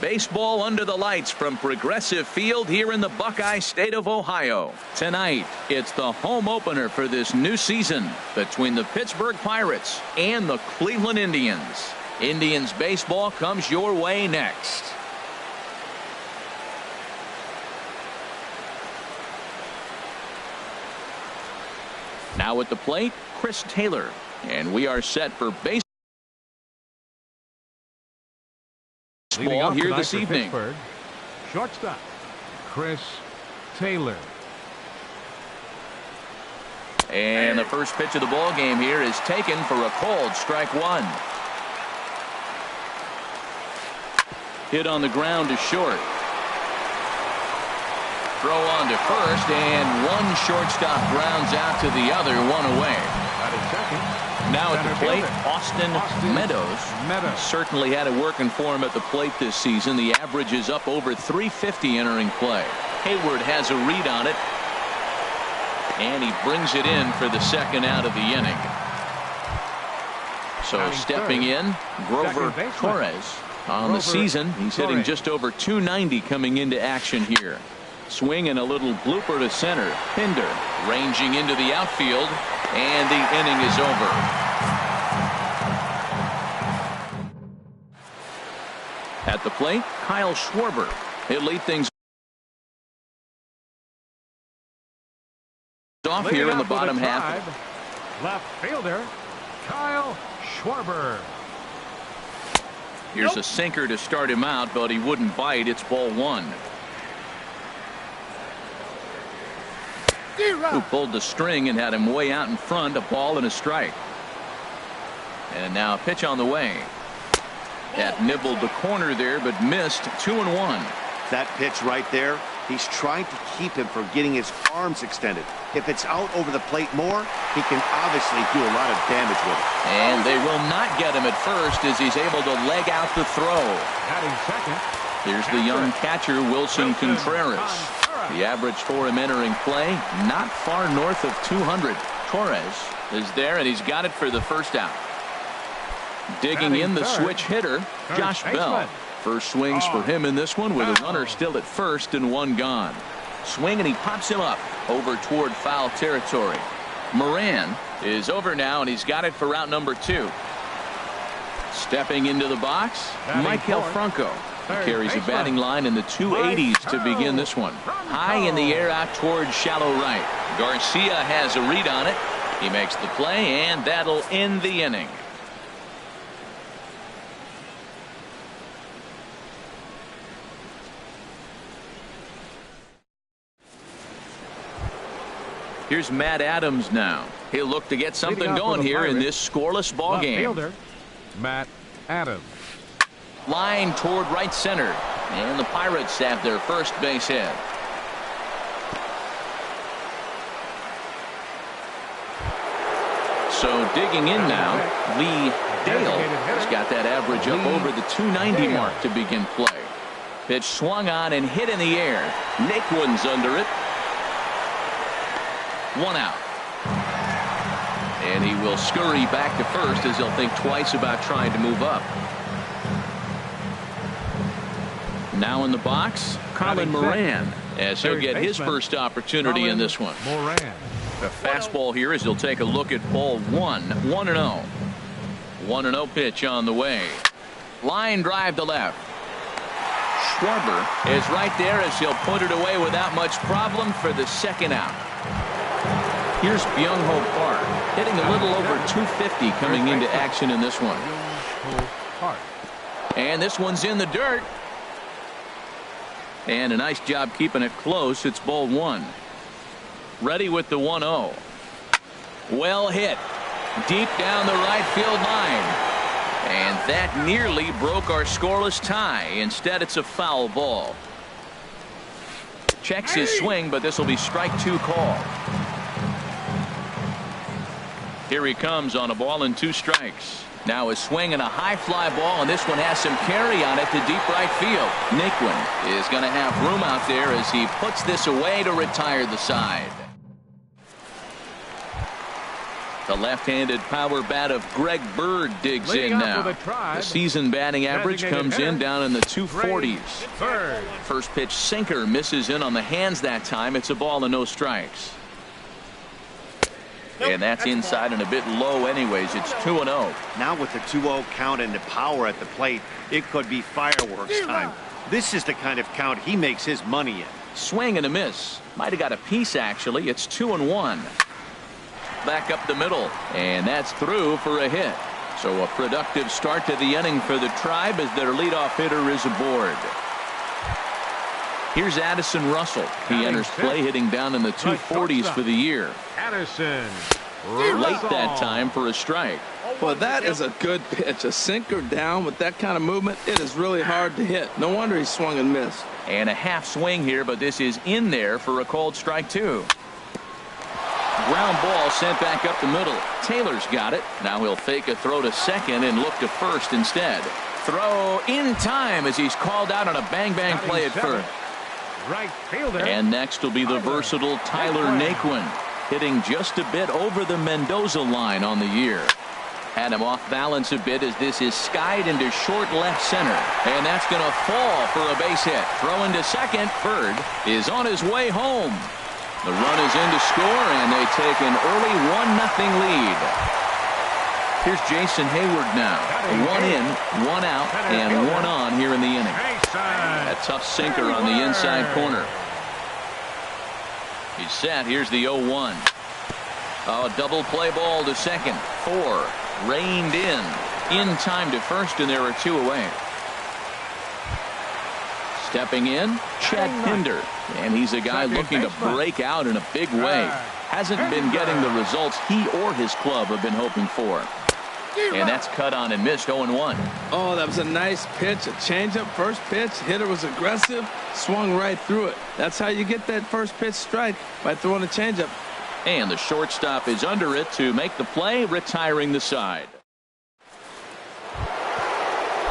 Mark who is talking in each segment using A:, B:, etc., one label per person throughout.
A: Baseball under the lights from Progressive Field here in the Buckeye State of Ohio. Tonight, it's the home opener for this new season between the Pittsburgh Pirates and the Cleveland Indians. Indians baseball comes your way next. Now at the plate, Chris Taylor. And we are set for baseball here this evening.
B: Shortstop, Chris Taylor.
A: And the first pitch of the ball game here is taken for a called strike one. Hit on the ground to short. Throw on to first, and one shortstop grounds out to the other, one away. Now at the plate, Austin Meadows. Certainly had it working for him at the plate this season. The average is up over 350 entering play. Hayward has a read on it, and he brings it in for the second out of the inning. So stepping in, Grover Torres. On the season, he's hitting just over 290 coming into action here. Swing and a little blooper to center. Pinder ranging into the outfield, and the inning is over. At the plate, Kyle Schwarber. He'll lead things off here in the bottom half.
B: Left fielder, Kyle Schwarber.
A: Here's a sinker to start him out, but he wouldn't bite. It's ball one. Who pulled the string and had him way out in front, a ball and a strike. And now a pitch on the way. That nibbled the corner there, but missed. 2-1.
C: That pitch right there, he's trying to keep him from getting his arms extended. If it's out over the plate more, he can obviously do a lot of damage with it.
A: And they will not get him at first as he's able to leg out the throw.
B: Batting second.
A: Here's the young catcher, Wilson Contreras. The average for him entering play, not far north of 200. Torres is there, and he's got it for the first out. Digging in the switch hitter, Josh Bell. First swings for him in this one with a runner still at first and one gone. Swing, and he pops him up over toward foul territory. Moran is over now, and he's got it for route number 2. Stepping into the box, Michael Franco. He carries a batting line in the 280s to begin this one. High in the air out towards shallow right. Garcia has a read on it. He makes the play, and that'll end the inning. Here's Matt Adams now. He'll look to get something going here in this scoreless ball game.
B: Fielder, Matt Adams.
A: Line toward right center, and the Pirates have their first base hit. So digging in now, Lee Dale has got that average up over the 290 mark to begin play. Pitch swung on and hit in the air. Naquin's under it. One out. And he will scurry back to first as he'll think twice about trying to move up. Now in the box, Colin Moran, as he'll get his first opportunity in this one. The fastball here as he'll take a look at ball one. 1-0. 1-0 pitch on the way. Line drive to left. Schwarber is right there as he'll put it away without much problem for the second out. Here's Byung-Ho Park, hitting a little over 250 coming into action in this one. And this one's in the dirt. And a nice job keeping it close. It's ball one. Ready with the 1-0. Well hit. Deep down the right field line. And that nearly broke our scoreless tie. Instead, it's a foul ball. Checks his swing, but this will be strike 2 call. Here he comes on a ball and 2 strikes. Now a swing and a high fly ball, and this one has some carry on it to deep right field. Naquin is going to have room out there as he puts this away to retire the side. The left-handed power bat of Greg Bird digs
B: Leading
A: in
B: off
A: now.
B: with a Tribe,
A: The season batting average
B: designated
A: comes in
B: hitter,
A: down in the 240s.
B: Bird.
A: First pitch sinker misses in on the hands that time. It's a ball and no strikes. And that's inside and a bit low anyways. It's 2-0.
C: Now with the 2-0 count and the power at the plate, it could be fireworks time. This is the kind of count he makes his money in.
A: Swing and a miss. Might have got a piece actually. It's 2-1. Back up the middle, and that's through for a hit. So a productive start to the inning for the Tribe as their leadoff hitter is aboard. Here's Addison Russell. He enters play hitting down in the 240s for the year.
B: Addison.
A: Late that time for a strike.
D: Well, that is a good pitch. A sinker down with that kind of movement, it is really hard to hit. No wonder he swung and missed.
A: And a half swing here, but this is in there for a called strike 2. Ground ball sent back up the middle. Taylor's got it. Now he'll fake a throw to second and look to first instead. Throw in time as he's called out on a bang-bang play at first.
B: Right fielder.
A: And next will be the versatile Tyler Naquin, hitting just a bit over the Mendoza line on the year. Had him off balance a bit as this is skied into short left center. And that's going to fall for a base hit. Throw into second. Bird is on his way home. The run is in to score, and they take an early 1-0 lead. Here's Jason Hayward now. 1 in, 1 out, and 1 on here in the inning. A tough sinker on the inside corner. He's set. Here's the 0-1. Oh, double play ball to second. 4 reined in time to first, and there are 2 away. Stepping in, Chad Pinder, and he's a guy looking to break out in a big way. Hasn't been getting the results he or his club have been hoping for. And that's cut on and missed. 0-1.
D: Oh, that was a nice pitch. A changeup, first pitch. Hitter was aggressive, swung right through it. That's how you get that first pitch strike, by throwing a changeup.
A: And the shortstop is under it to make the play, retiring the side.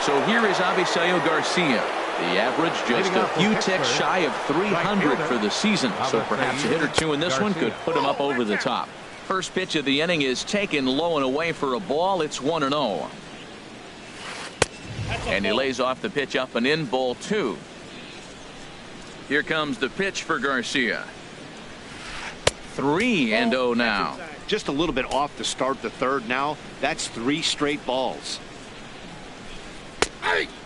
A: So here is Avisail Garcia. The average just a few ticks shy of 300 for the season. So perhaps a hit or two in this one could put him up over the top. First pitch of the inning is taken low and away for a ball. It's 1-0. And he lays off the pitch up and in, ball 2. Here comes the pitch for Garcia. 3-0 now.
C: Just a little bit off to start the third now. That's 3 straight balls.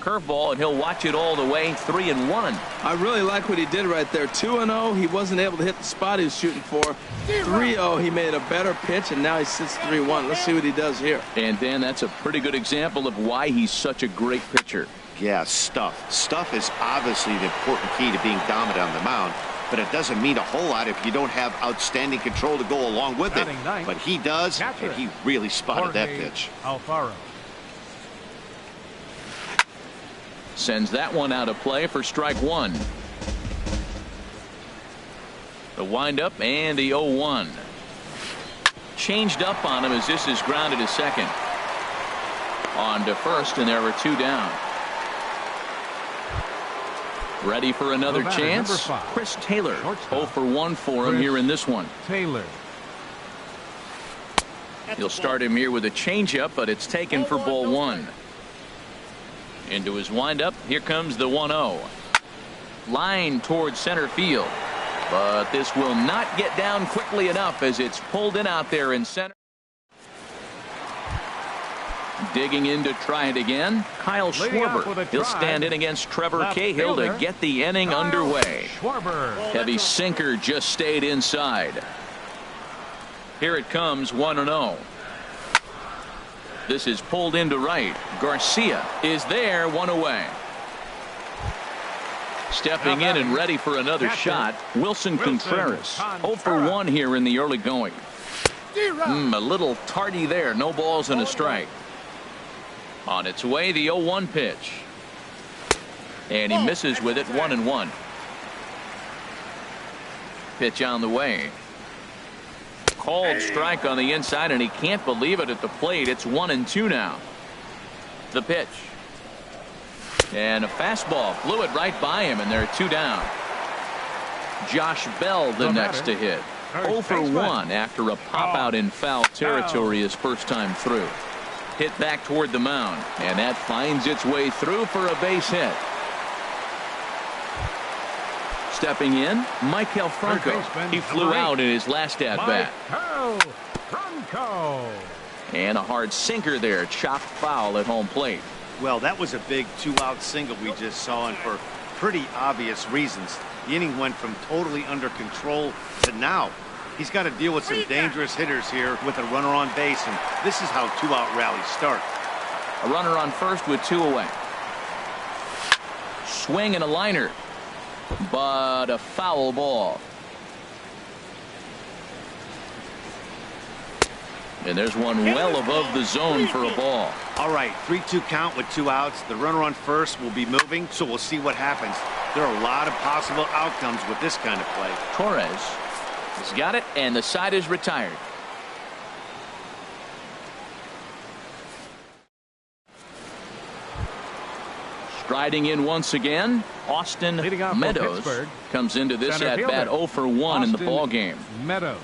A: Curveball, and he'll watch it all the way. 3-1.
D: I really like what he did right there. 2-0, he wasn't able to hit the spot he was shooting for. 3-0, he made a better pitch, and now he sits 3-1. Let's see what he does here.
A: And Dan, that's a pretty good example of why he's such a great pitcher.
C: Yeah, stuff. Stuff is obviously the important key to being dominant on the mound, but it doesn't mean a whole lot if you don't have outstanding control to go along with it. But he does, and he really spotted that pitch.
B: Alfaro.
A: Sends that one out of play for strike 1. The windup and the 0-1. Changed up on him as this is grounded to second. On to first, and there were 2 down. Ready for another chance. Chris Taylor. 0 for 1 for him here in this one.
B: Taylor.
A: He'll start him here with a changeup, but it's taken for ball 1. Into his windup. Here comes the 1-0. Line towards center field. But this will not get down quickly enough as it's pulled in out there in center. Digging in to try it again. Kyle Schwarber. He'll stand in against Trevor Cahill to get the inning underway. Heavy sinker just stayed inside. Here it comes, 1-0. This is pulled into right. Garcia is there, 1 away. Stepping in and ready for another shot, Wilson Contreras. 0 for 1 here in the early going. A little tardy there. No balls and a strike. On its way, the 0-1 pitch. And he misses with it, 1-1. Pitch on the way. Called strike on the inside, and he can't believe it at the plate. It's 1-2 now. The pitch. And a fastball flew it right by him, and there are 2 down. Josh Bell the next to hit. 0 for 1 after a pop out in foul territory his first time through. Hit back toward the mound, and that finds its way through for a base hit. Stepping in, Michael Franco. He flew out in his last at-bat. And a hard sinker there, chopped foul at home plate.
C: Well, that was a big two-out single we just saw, and for pretty obvious reasons. The inning went from totally under control to now. He's got to deal with some dangerous hitters here with a runner on base, and this is how two-out rallies start.
A: A runner on first with 2 away. Swing and a liner, but a foul ball. And there's one well above the zone for a ball.
C: All right, 3-2 count with 2 outs. The runner on first will be moving, so we'll see what happens. There are a lot of possible outcomes with this kind of play.
A: Torres has got it, and the side is retired. Striding in once again, Austin Meadows comes into this at-bat 0 for 1 in the ball game.
B: Meadows.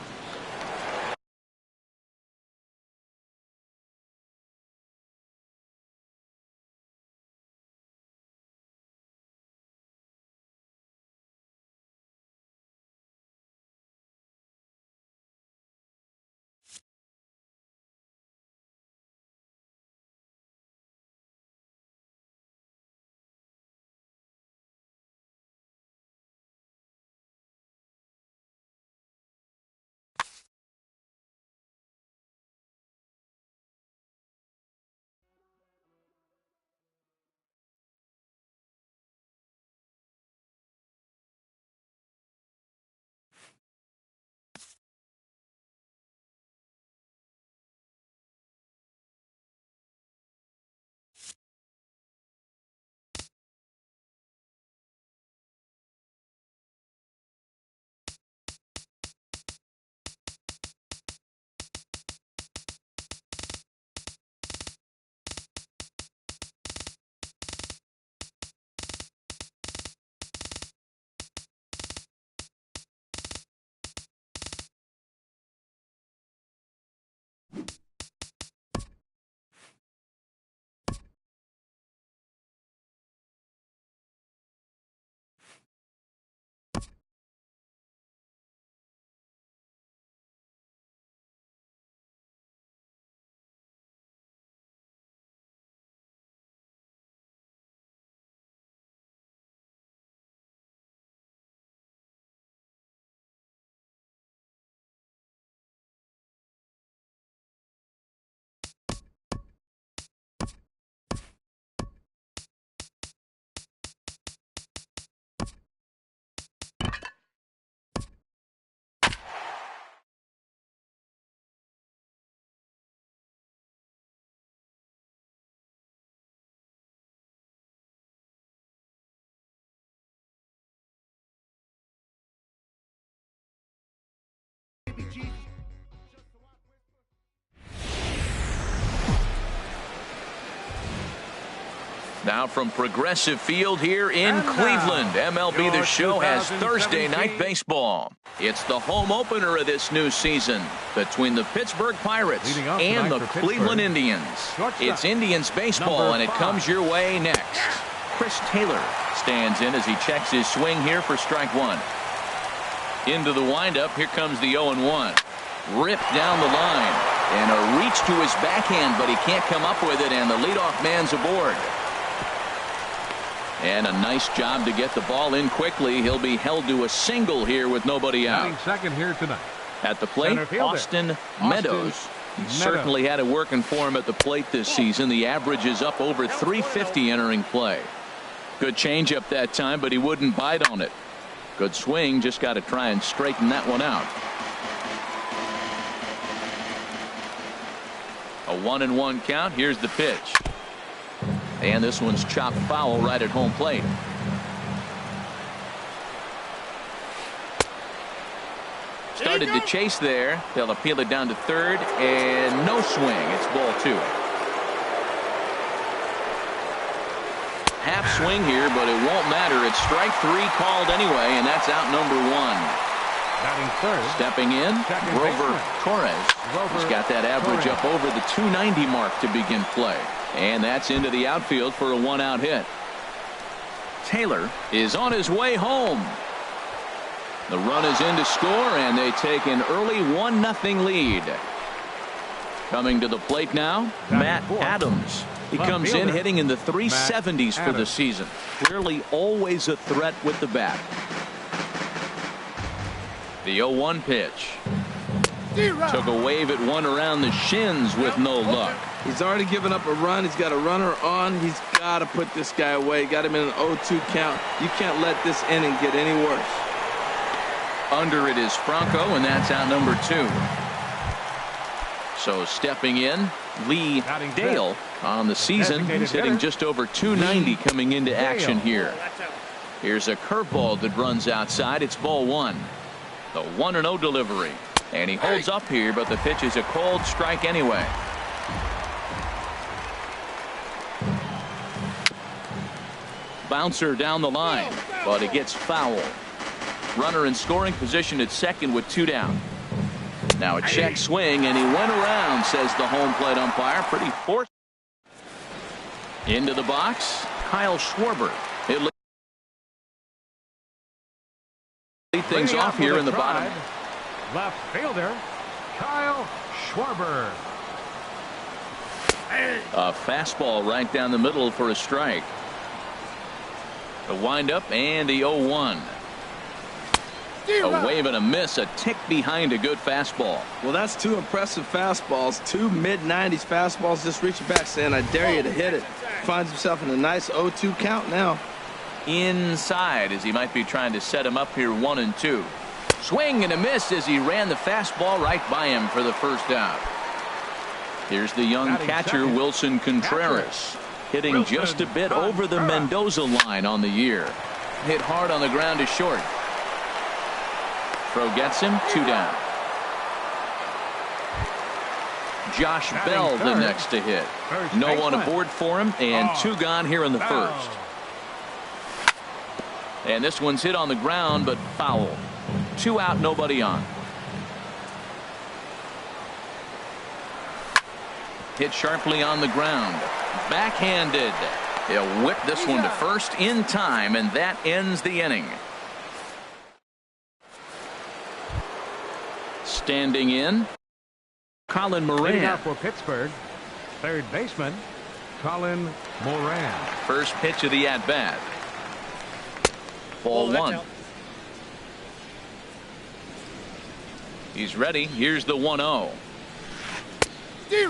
A: Now from Progressive Field here in Cleveland, MLB The Show has Thursday Night Baseball. It's the home opener of this new season between the Pittsburgh Pirates and the Cleveland Indians. It's Indians baseball, and it comes your way next. Chris Taylor stands in as he checks his swing here for strike one. Into the windup, here comes the 0-1. Ripped down the line, and a reach to his backhand, but he can't come up with it, and the leadoff man's aboard. And a nice job to get the ball in quickly. He'll be held to a single here with nobody out.
B: Second here tonight.
A: At the plate, Austin Meadows. He certainly had it working for him at the plate this season. The average is up over 350 entering play. Good changeup that time, but he wouldn't bite on it. Good swing, just got to try and straighten that one out. A 1-1 count. Here's the pitch. And this one's chopped foul right at home plate. Started to chase there. They'll appeal it down to third, and no swing. It's ball two. Half swing here, but it won't matter. It's strike three called anyway, and that's out number one.
B: Batting third.
A: Stepping in, Grover Torres. He's got that average up over the 290 mark to begin play. And that's into the outfield for a one-out hit. Taylor is on his way home. The run is in to score, and they take an early 1-0 lead. Coming to the plate now, Matt Adams. He comes in hitting in the 370s for the season. Clearly always a threat with the bat. The 0-1 pitch. Took a wave at one around the shins with no luck.
D: He's already given up a run. He's got a runner on. He's got to put this guy away. Got him in an 0-2 count. You can't let this inning get any worse.
A: Under it is Franco, and that's out number 2. So stepping in, Lee Dale on the season. He's hitting just over 290 coming into action here. Here's a curveball that runs outside. It's ball 1. The 1-0 delivery. And he holds up here, but the pitch is a cold strike anyway. Bouncer down the line, but it gets foul. Runner in scoring position at second with 2 down. Now a check swing, and he went around, says the home plate umpire. Pretty forced. Into the box, Kyle Schwarber. It lead things off here in the bottom.
B: Left fielder, Kyle Schwarber.
A: A fastball right down the middle for a strike. The windup and the 0-1. A wave and a miss, a tick behind a good fastball.
D: Well, that's 2 impressive fastballs. 2 mid-90s fastballs, just reaching back saying, I dare you to hit it. Finds himself in a nice 0-2 count now.
A: Inside as he might be trying to set him up here 1-2. Swing and a miss as he ran the fastball right by him for the first out. Here's the young catcher, Wilson Contreras, hitting just a bit over the Mendoza line on the year. Hit hard on the ground to short. Throw gets him, 2 down. Josh Bell the next to hit. No one aboard for him, and 2 gone here in the first. And this one's hit on the ground, but foul. 2 out, nobody on. Hit sharply on the ground. Backhanded. He'll whip this one to first in time, and that ends the inning. Standing in, Colin Moran.
B: For Pittsburgh, third baseman, Colin Moran.
A: First pitch of the at-bat. Ball 1. He's ready. Here's the 1-0.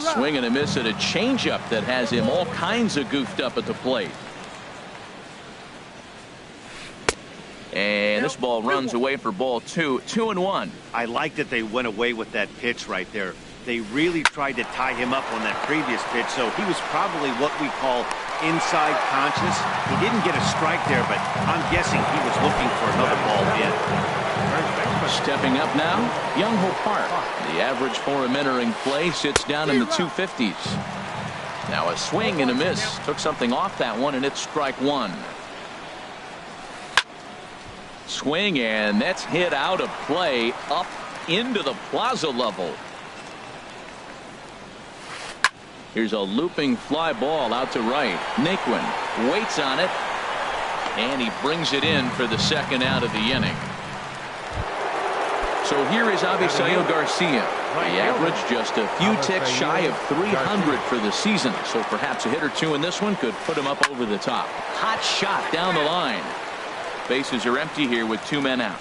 A: Swing and a miss at a changeup that has him all kinds of goofed up at the plate. And this ball runs away for ball 2. 2-1.
C: I like that they went away with that pitch right there. They really tried to tie him up on that previous pitch, so he was probably what we call inside conscious. He didn't get a strike there, but I'm guessing he was looking for another ball in.
A: Stepping up now, Young-Ho Park. The average for him entering play sits down in the 250s. Now a swing and a miss. Took something off that one, and it's strike 1. Swing, and that's hit out of play up into the plaza level. Here's a looping fly ball out to right. Naquin waits on it, and he brings it in for the second out of the inning. So here is Avisail Garcia. The average just a few ticks shy of 300 for the season. So perhaps a hit or 2 in this one could put him up over the top. Hot shot down the line. Bases are empty here with 2 men out.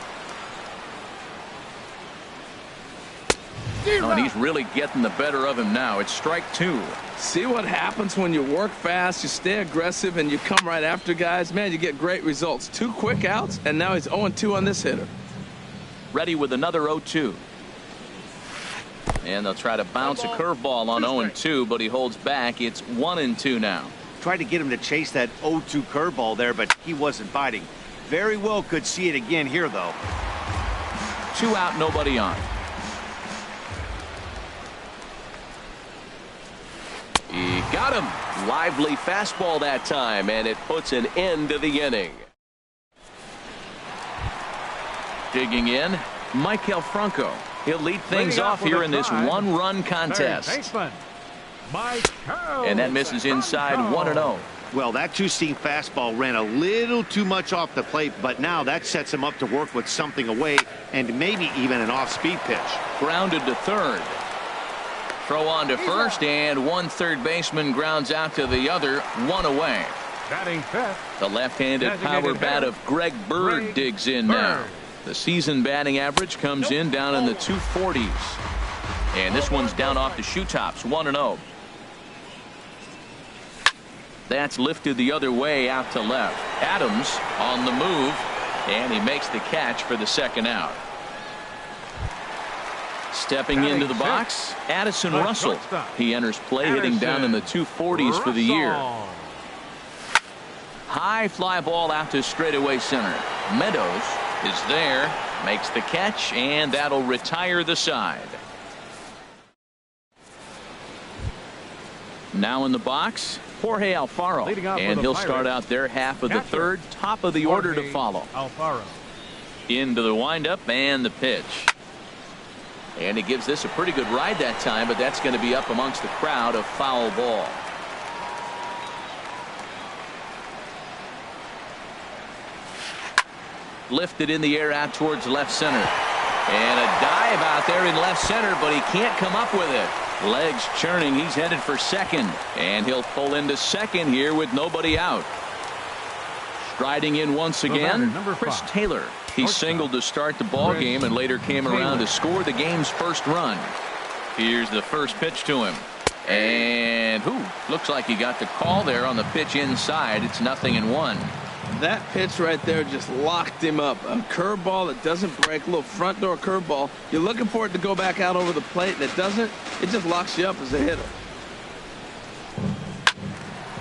A: Oh, and he's really getting the better of him now. It's strike 2.
D: See what happens when you work fast, you stay aggressive, and you come right after guys. Man, you get great results. 2 quick outs, and now he's 0-2 on this hitter.
A: Ready with another 0-2. And they'll try to bounce a curveball on 0-2, but he holds back. It's 1-2 now.
C: Tried to get him to chase that 0-2 curveball there, but he wasn't biting. Very well could see it again here, though.
A: 2 out, nobody on. He got him. Lively fastball that time, and it puts an end to the inning. Digging in, Michael Franco. He'll lead things off here in this one-run contest. And that misses inside 1-0.
C: Well, that two-seam fastball ran a little too much off the plate, but now that sets him up to work with something away and maybe even an off-speed pitch.
A: Grounded to third. Throw on to first, and one third baseman grounds out to the other, one away.
B: Batting fifth.
A: The left-handed power bat of Greg Bird digs in now. The season batting average comes in down in the 240s. And this one's down off the shoe tops, 1-0. That's lifted the other way out to left. Adams on the move, and he makes the catch for the second out. Stepping into the box, Addison Russell. He enters play hitting down in the 240s for the year. High fly ball out to straightaway center. Meadows is there, makes the catch, and that'll retire the side. Now in the box, Jorge Alfaro, and he'll start out their half of the third, top of the order to follow. Into the windup and the pitch. And he gives this a pretty good ride that time, but that's going to be up amongst the crowd, a foul ball. Lifted in the air out towards left center. And a dive out there in left center, but he can't come up with it. Legs churning. He's headed for second. And he'll pull into second here with nobody out. Striding in once again, Chris Taylor. He singled to start the ball game and later came around to score the game's first run. Here's the first pitch to him. And looks like he got the call there on the pitch inside. It's 0-1.
D: That pitch right there just locked him up. A curveball that doesn't break, a little front door curveball. You're looking for it to go back out over the plate, and it doesn't. It just locks you up as a hitter.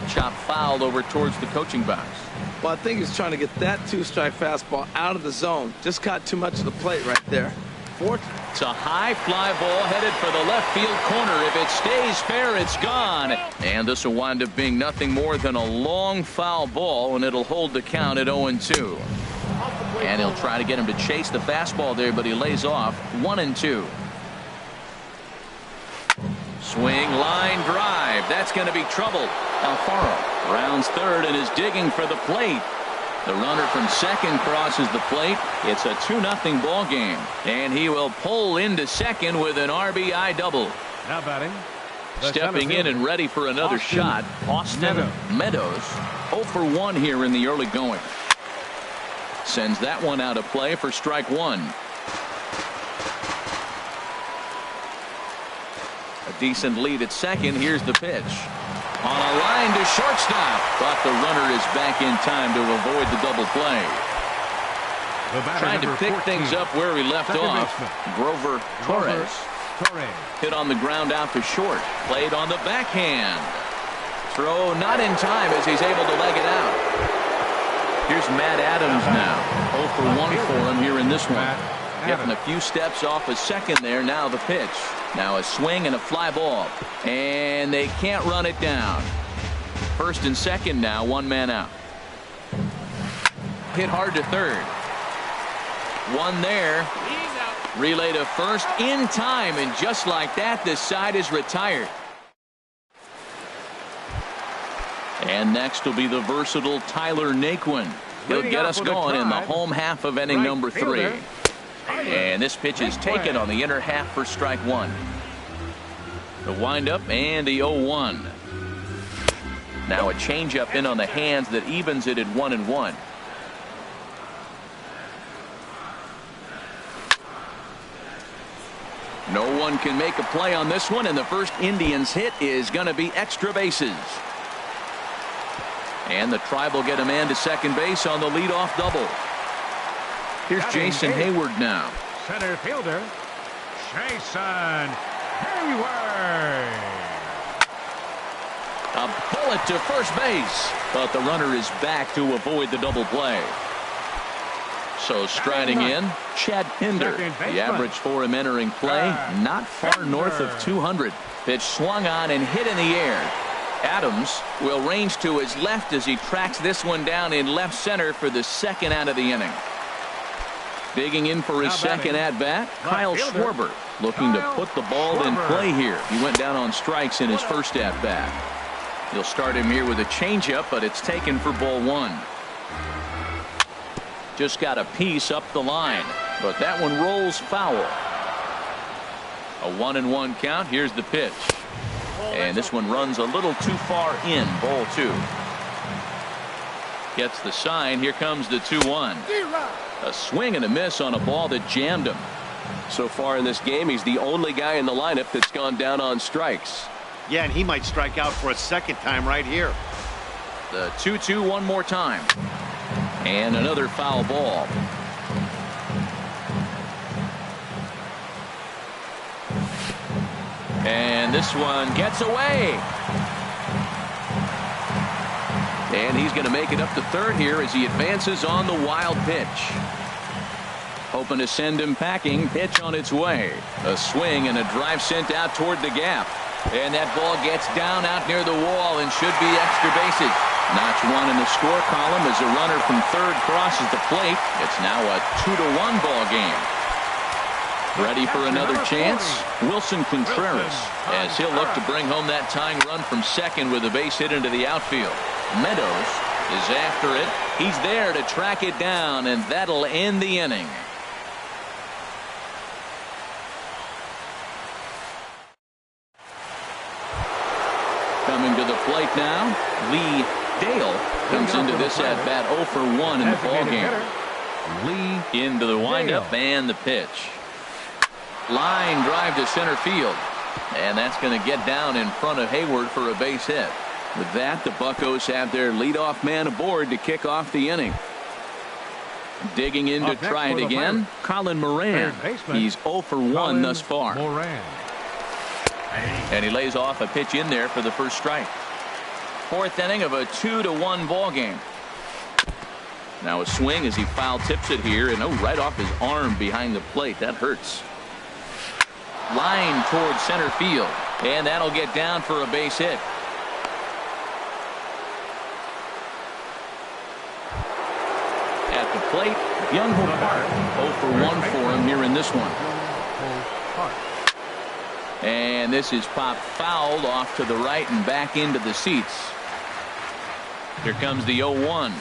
A: Chop fouled over towards the coaching box.
D: Well, I think he's trying to get that two-strike fastball out of the zone. Just caught too much of the plate right there.
A: It's a high fly ball headed for the left field corner. If it stays fair, it's gone. And this will wind up being nothing more than a long foul ball, and it'll hold the count at 0-2. And he'll try to get him to chase the fastball there, but he lays off 1-2. Swing, line drive. That's going to be trouble. Alfaro rounds third and is digging for the plate. The runner from second crosses the plate. It's a 2-0 ball game, and he will pull into second with an RBI double.
B: Now batting.
A: Stepping in and ready for another shot, Austin Meadows. 0 for 1 here in the early going. Sends that one out of play for strike one. A decent lead at second. Here's the pitch. On a line to shortstop, but the runner is back in time to avoid the double play. Trying to pick things up where he left off. Grover Torres hit on the ground out to short. Played on the backhand. Throw not in time as he's able to leg it out. Here's Matt Adams now. 0 for 1 for him here in this one. Getting a few steps off a second there. Now the pitch. Now a swing and a fly ball. And they can't run it down. First and second now, one man out. Hit hard to third. One there. Relay to first in time, and just like that, this side is retired. And next will be the versatile Tyler Naquin. He'll get us going in the home half of inning number 3. And this pitch is taken on the inner half for strike one. The windup and the 0-1. Now a changeup in on the hands that evens it at 1-1. No one can make a play on this one, and the first Indians hit is going to be extra bases. And the Tribe will get a man to second base on the leadoff double. Here's Jason Hayward now.
B: Center fielder, Jason Hayward.
A: A bullet to first base, but the runner is back to avoid the double play. So striding in, Chad Pinder. The average for him entering play, not far north of 200. Pitch swung on and hit in the air. Adams will range to his left as he tracks this one down in left center for the second out of the inning. Digging in for his second at-bat, Kyle Schwarber, looking to put the ball in play here. He went down on strikes in his first at-bat. He'll start him here with a changeup, but it's taken for ball one. Just got a piece up the line, but that one rolls foul. A 1-1 count. Here's the pitch. And this one runs a little too far in. Ball two. Gets the sign. Here comes the 2-1. A swing and a miss on a ball that jammed him.
E: So far in this game, he's the only guy in the lineup that's gone down on strikes.
C: Yeah, and he might strike out for a second time right here.
A: The 2-2 one more time. And another foul ball. And this one gets away. And he's going to make it up to third here as he advances on the wild pitch. Hoping to send him packing. Pitch on its way. A swing and a drive sent out toward the gap. And that ball gets down out near the wall and should be extra bases. Notch one in the score column as a runner from third crosses the plate. It's now a 2-1 ball game. Ready for another chance? Wilson Contreras, as he'll look to bring home that tying run from second with a base hit into the outfield. Meadows is after it. He's there to track it down, and that'll end the inning. Coming to the plate now, Lee Dale comes into this at bat 0 for 1 in the ballgame. Lee into the windup and the pitch. Line drive to center field, and that's going to get down in front of Hayward for a base hit. With that, the Buccos have their leadoff man aboard to kick off the inning. Digging in to try it again, Colin Moran. He's 0 for 1 thus far. And he lays off a pitch in there for the first strike. Fourth inning of a 2-1 ball game. Now a swing as he foul tips it here, and right off his arm behind the plate. That hurts. Line towards center field, and that'll get down for a base hit. At the plate, Younghoe Park 0 for 1 for him here in this one. And this is popped fouled off to the right and back into the seats. Here comes the 0-1.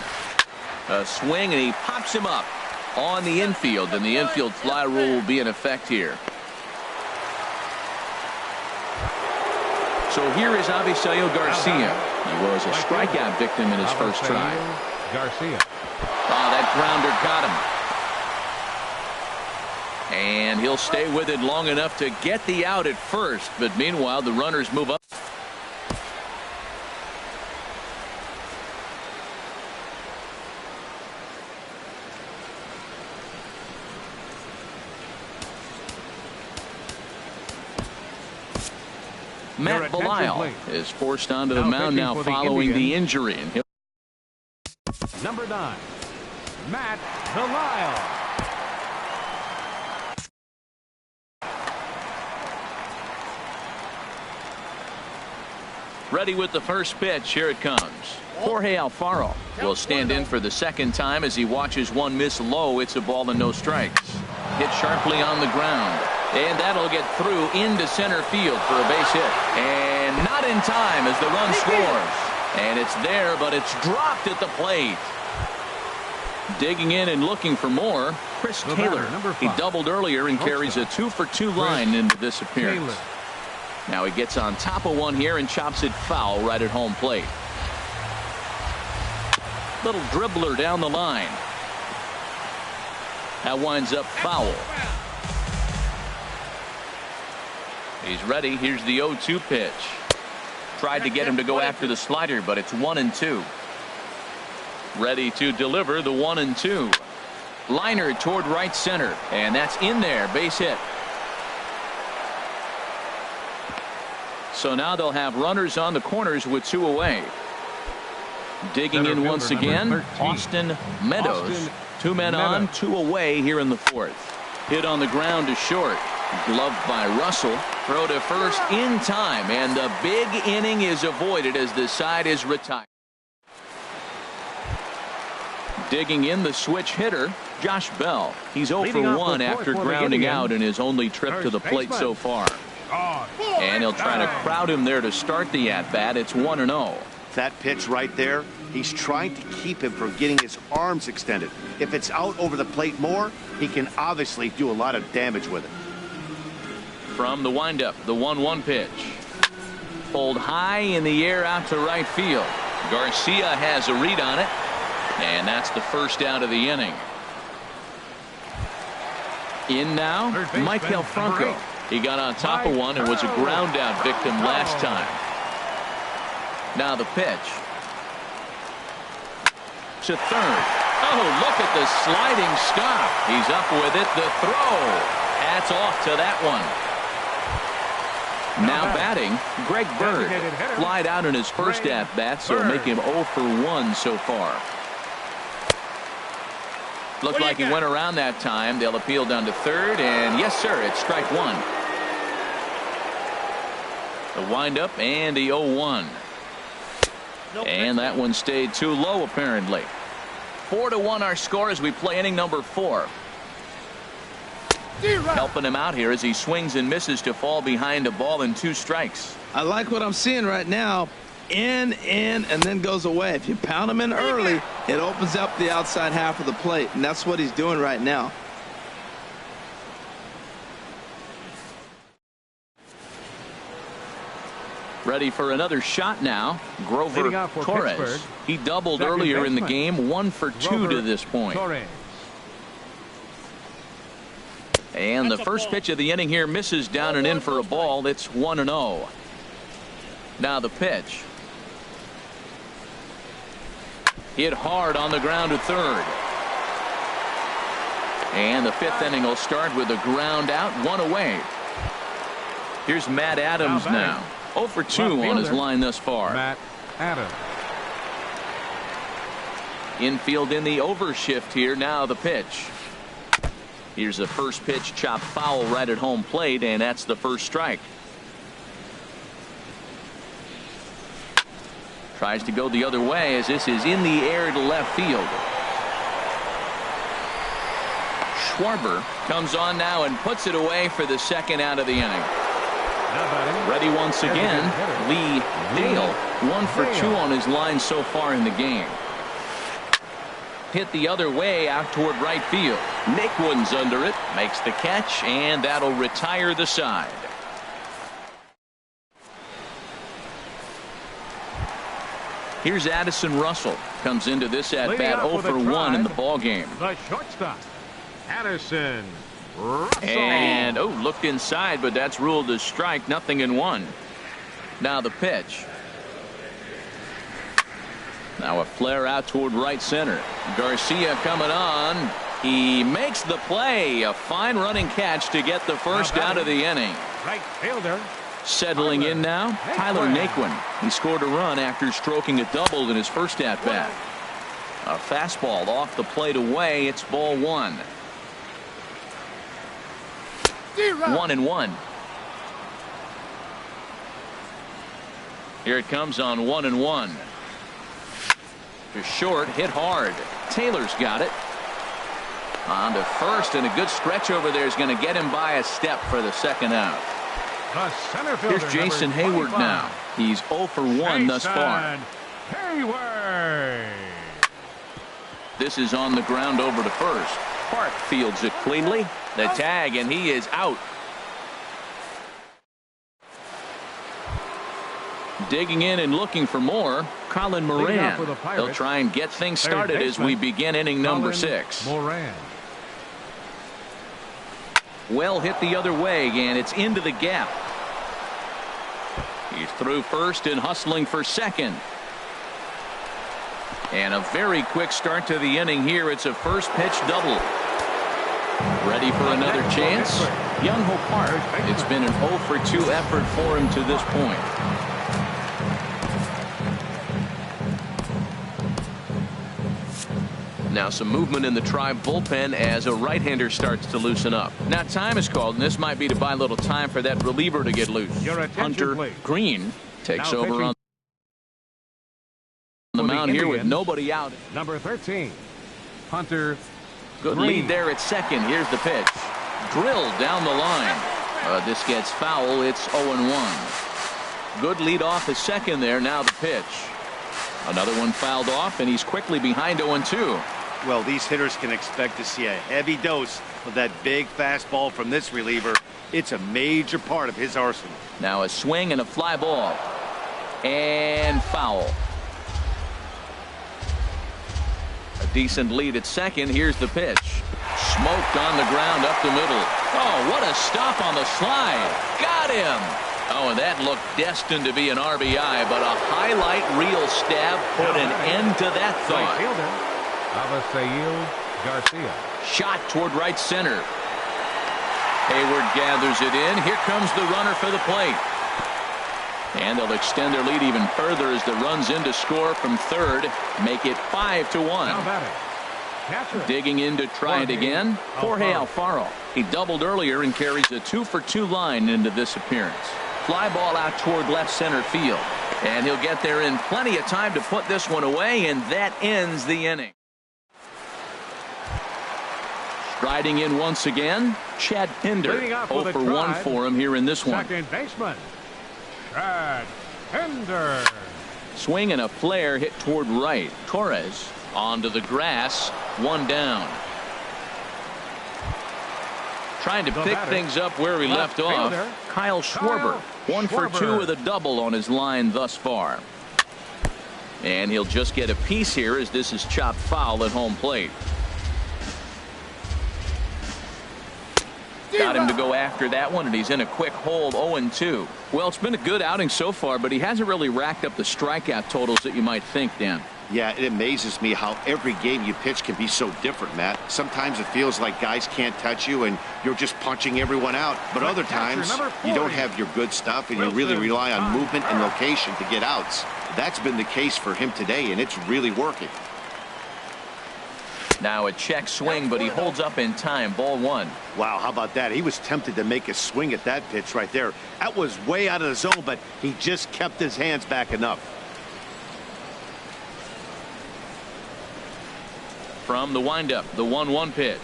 A: A swing, and he pops him up on the infield, and the infield fly rule will be in effect here. So here is Avisail Garcia. He was a strikeout victim in his first try.
B: Garcia.
A: Oh, that grounder got him. And he'll stay with it long enough to get the out at first. But meanwhile, the runners move up. Matt Belisle is forced onto the mound now following the injury. And
B: Number 9, Matt Belisle.
A: Ready with the first pitch. Here it comes. Jorge Alfaro will stand in for the second time as he watches one miss low. It's a ball and no strikes. Hit sharply on the ground. And that'll get through into center field for a base hit. And not in time as the run scores. And it's there, but it's dropped at the plate. Digging in and looking for more, Chris Taylor. He doubled earlier and carries a 2-for-2 line into this appearance. Now he gets on top of one here and chops it foul right at home plate. Little dribbler down the line. That winds up foul. He's ready. Here's the 0-2 pitch. Tried to get him to go after the slider, but it's 1-2. Ready to deliver the 1-2. Liner toward right center, and that's in there. Base hit. So now they'll have runners on the corners with 2 away. Digging in once again, Austin Meadows. 2 men on, 2 away here in the 4th. Hit on the ground to short. Gloved by Russell. Throw to first in time, and the big inning is avoided as the side is retired. Digging in the switch hitter, Josh Bell. He's 0 for 1 after grounding out in his only trip to the plate so far. And he'll try to crowd him there to start the at-bat. It's 1-0.
C: That pitch right there, he's trying to keep him from getting his arms extended. If it's out over the plate more, he can obviously do a lot of damage with it.
A: From the windup, the 1-1 pitch. Pulled high in the air out to right field. Garcia has a read on it. And that's the first out of the inning. In now, Michael Franco. He got on top of one and was a ground out victim last time. Now the pitch. To third. Oh, look at the sliding stop. He's up with it. The throw. Hats off to that one. Now batting, Greg Bird. Flied out in his first at-bat, so make him 0 for 1 so far. Looked like he went around that time. They'll appeal down to third, and yes, sir, it's strike one. The windup and the 0-1. And that one stayed too low, apparently. 4-1 our score as we play inning number 4. Helping him out here as he swings and misses to fall behind a ball and 2 strikes.
D: I like what I'm seeing right now. In, and then goes away. If you pound him in early, it opens up the outside half of the plate, and that's what he's doing right now.
A: Ready for another shot now. Grover Torres.
B: Pittsburgh.
A: He doubled
B: Second
A: earlier in the
B: baseman.
A: game. 1 for 2 to this point.
B: Torres.
A: And the first pitch of the inning here misses down and in for a ball. It's 1-0. Now the pitch. Hit hard on the ground to third. And the 5th inning will start with a ground out, 1 away. Here's Matt Adams now. 0 for 2 on his line thus far.
B: Matt Adams.
A: Infield in the overshift here. Now the pitch. Here's the first pitch, chopped foul right at home plate, and that's the first strike. Tries to go the other way as this is in the air to left field. Schwarber comes on now and puts it away for the second out of the inning. Ready once again, Lee Dale. 1 for 2 on his line so far in the game. Hit the other way out toward right field. Naquin's under it, makes the catch, and that'll retire the side. Here's Addison Russell. Comes into this at bat 0 for 1 in the ball game.
B: The shortstop, Addison Russell.
A: And looked inside, but that's ruled a strike. 0-1. Now the pitch. Now a flare out toward right center. Garcia coming on. He makes the play. A fine running catch to get the first out of the inning.
B: Right fielder.
A: Settling in now, Tyler Naquin. He scored a run after stroking a double in his first at bat. A fastball off the plate away. It's ball 1. 1-1. Here it comes on 1-1. To short, hit hard. Taylor's got it. On to first, and a good stretch over there is going to get him by a step for the second out. Here's Jason Hayward now. He's 0 for 1 thus far.
B: Hayward.
A: This is on the ground over to first. Park fields it cleanly. The tag, and he is out. Digging in and looking for more, Colin Moran. They'll try and get things started as we begin inning number 6.
B: Moran.
A: Well hit the other way, and it's into the gap. He's through first and hustling for second. And a very quick start to the inning here. It's a first pitch double. Ready for another chance? Young-Ho Park. It's been an 0 for 2 effort for him to this point. Now some movement in the Tribe bullpen as a right-hander starts to loosen up. Now time is called, and this might be to buy a little time for that reliever to get loose. Hunter Green takes over on the mound here with nobody out.
B: Number 13, Hunter
A: Good lead there at second. Here's the pitch. Drilled down the line. This gets foul. It's 0-1. Good lead off at second there. Now the pitch. Another one fouled off, and he's quickly behind 0-2.
C: Well, these hitters can expect to see a heavy dose of that big fastball from this reliever. It's a major part of his arsenal.
A: Now a swing and a fly ball. And foul. A decent lead at second. Here's the pitch. Smoked on the ground up the middle. Oh, what a stop on the slide. Got him. Oh, and that looked destined to be an RBI, but a highlight reel stab put an end to that thought.
B: Garcia.
A: Shot toward right center. Hayward gathers it in. Here comes the runner for the plate. And they'll extend their lead even further as the runs in to score from third. Make it 5-1. Digging in to try it again. Jorge Alfaro. He doubled earlier and carries a 2-for-2 line into this appearance. Fly ball out toward left center field. And he'll get there in plenty of time to put this one away, and that ends the inning. Striding in once again, Chad Pinder. 0-for-1 for him here in this one.
B: Second baseman, Chad Pinder.
A: Swing and a flare hit toward right. Torres onto the grass. One down. Trying to pick things up where we left off. Kyle Schwarber. 1-for-2 with a double on his line thus far. And he'll just get a piece here as this is chopped foul at home plate. Got him to go after that one, and he's in a quick hold. 0-2. Well, it's been a good outing so far, but he hasn't really racked up the strikeout totals that you might think, Dan.
C: Yeah, it amazes me how every game you pitch can be so different, Matt. Sometimes it feels like guys can't touch you and you're just punching everyone out. But other times you don't have your good stuff and you really rely on movement and location to get outs. That's been the case for him today, and it's really working.
A: Now a check swing, but he holds up in time. Ball one.
C: Wow, how about that? He was tempted to make a swing at that pitch right there. That was way out of the zone, but he just kept his hands back enough.
A: From the windup, the 1-1 pitch.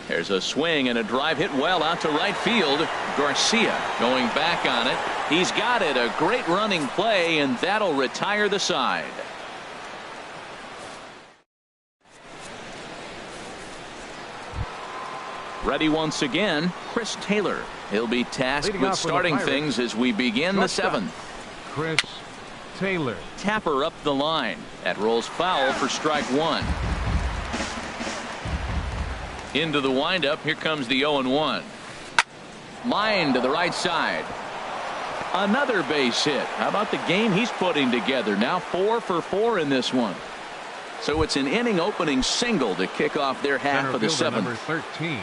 A: There's a swing and a drive hit well out to right field. Garcia going back on it. He's got it. A great running play, and that'll retire the side. Ready once again, Chris Taylor. He'll be tasked with starting things as we begin the seventh.
B: Chris Taylor.
A: Tapper up the line. That rolls foul for strike one. Into the windup. Here comes the 0-1. Line to the right side. Another base hit. How about the game he's putting together? Now 4 for 4 in this one. So it's an inning opening single to kick off their half of the seventh.
B: Number 13.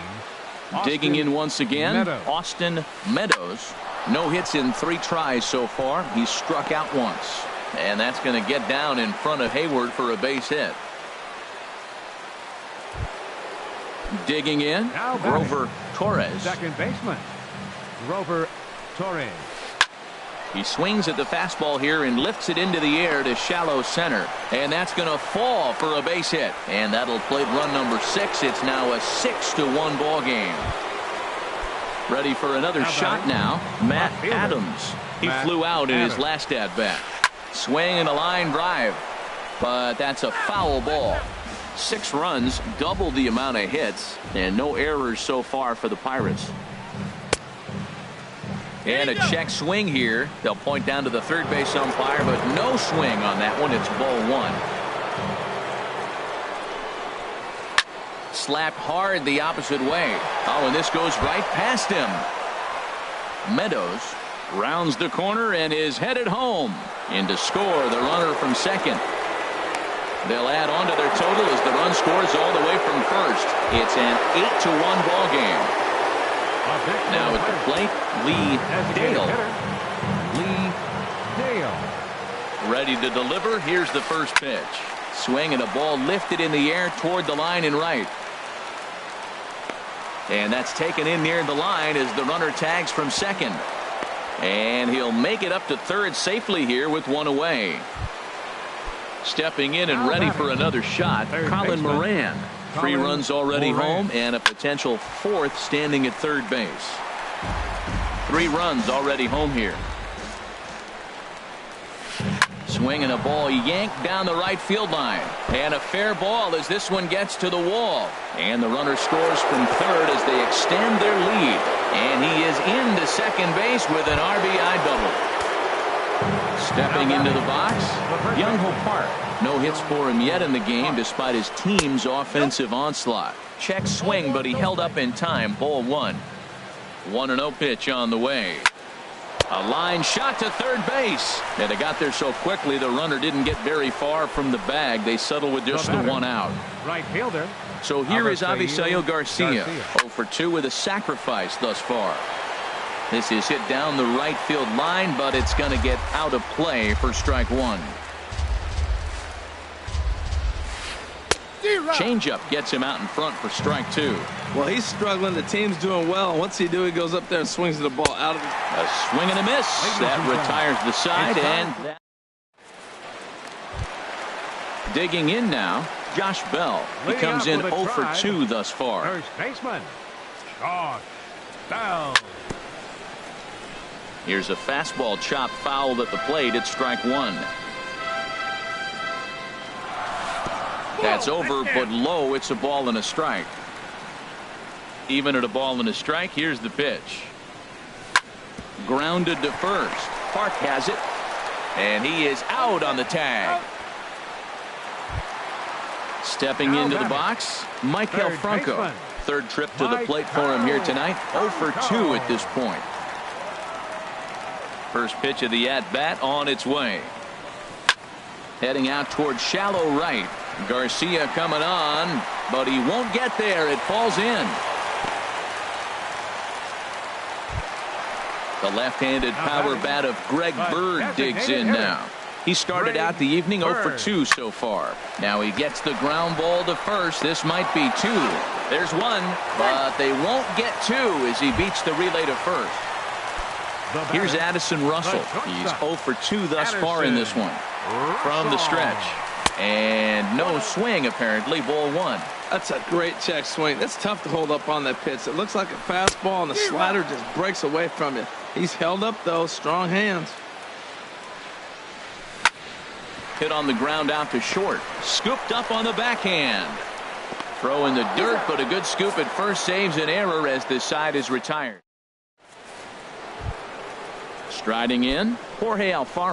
A: Digging in once again,
B: Meadows.
A: Austin Meadows. No hits in 3 tries so far. He's struck out once. And that's going to get down in front of Hayward for a base hit. Digging in, Grover Torres.
B: Second baseman, Grover Torres.
A: He swings at the fastball here and lifts it into the air to shallow center. And that's going to fall for a base hit. And that'll plate run number 6. It's now a 6-1 ball game. Ready for another shot now. Matt Adams. He flew out in his last at bat. Swing and a line drive. But that's a foul ball. 6 runs, double the amount of hits, and no errors so far for the Pirates. And a check swing here. They'll point down to the third base umpire, but no swing on that one. It's ball one. Slapped hard the opposite way. Oh, and this goes right past him. Meadows rounds the corner and is headed home. In to score, the runner from second. They'll add on to their total as the run scores all the way from first. It's an 8-1 ball game. Now at the plate, Lee Dale. Ready to deliver. Here's the first pitch. Swing and a ball lifted in the air toward the line and right. And that's taken in near the line as the runner tags from second. And he'll make it up to third safely here with one away. Stepping in and ready for another shot, Colin Moran. 3 runs already home and a potential 4th standing at third base. 3 runs already home here. Swinging a ball yanked down the right field line. And a fair ball as this one gets to the wall. And the runner scores from third as they extend their lead. And he is into second base with an RBI double. Stepping into the box, Young-Ho Park. No hits for him yet in the game despite his team's offensive onslaught. Check swing, but he held up in time. Ball 1. 1-0 pitch on the way. A line shot to third base. And they got there so quickly the runner didn't get very far from the bag. They settled with just the 1 out.
B: Right fielder.
A: So here is Avisail Garcia. 0 for 2 with a sacrifice thus far. This is hit down the right field line, but it's going to get out of play for strike 1. Changeup gets him out in front for strike 2.
D: Well, he's struggling. The team's doing well. What's he do? He goes up there and swings the ball out of his...
A: A swing and a miss. That retires the side. And that... Digging in now, Josh Bell. He comes in 0 for 2 thus far.
B: First baseman, Josh Bell.
A: Here's a fastball chopped foul at the plate. It's strike 1. That's over, but low. It's a ball and a strike. Even at a ball and a strike, here's the pitch. Grounded to first. Park has it. And he is out on the tag. Stepping into the box, Michael Franco. Third trip to the plate for him here tonight. 0 for 2 at this point. First pitch of the at-bat on its way. Heading out towards shallow right. Garcia coming on, but he won't get there. It falls in. The left-handed power bat of Greg Bird digs in now. He started out the evening 0 for 2 so far. Now he gets the ground ball to first. This might be 2. There's 1, but they won't get 2 as he beats the relay to first. Here's Addison Russell. He's 0 for 2 thus far in this one. From the stretch. And no swing, apparently. Ball 1.
D: That's a great check swing. That's tough to hold up on that pitch. It looks like a fastball, and the slider just breaks away from you. He's held up, though. Strong hands.
A: Hit on the ground out to short. Scooped up on the backhand. Throw in the dirt, but a good scoop at first saves an error as the side is retired. Striding in, Jorge Alfaro.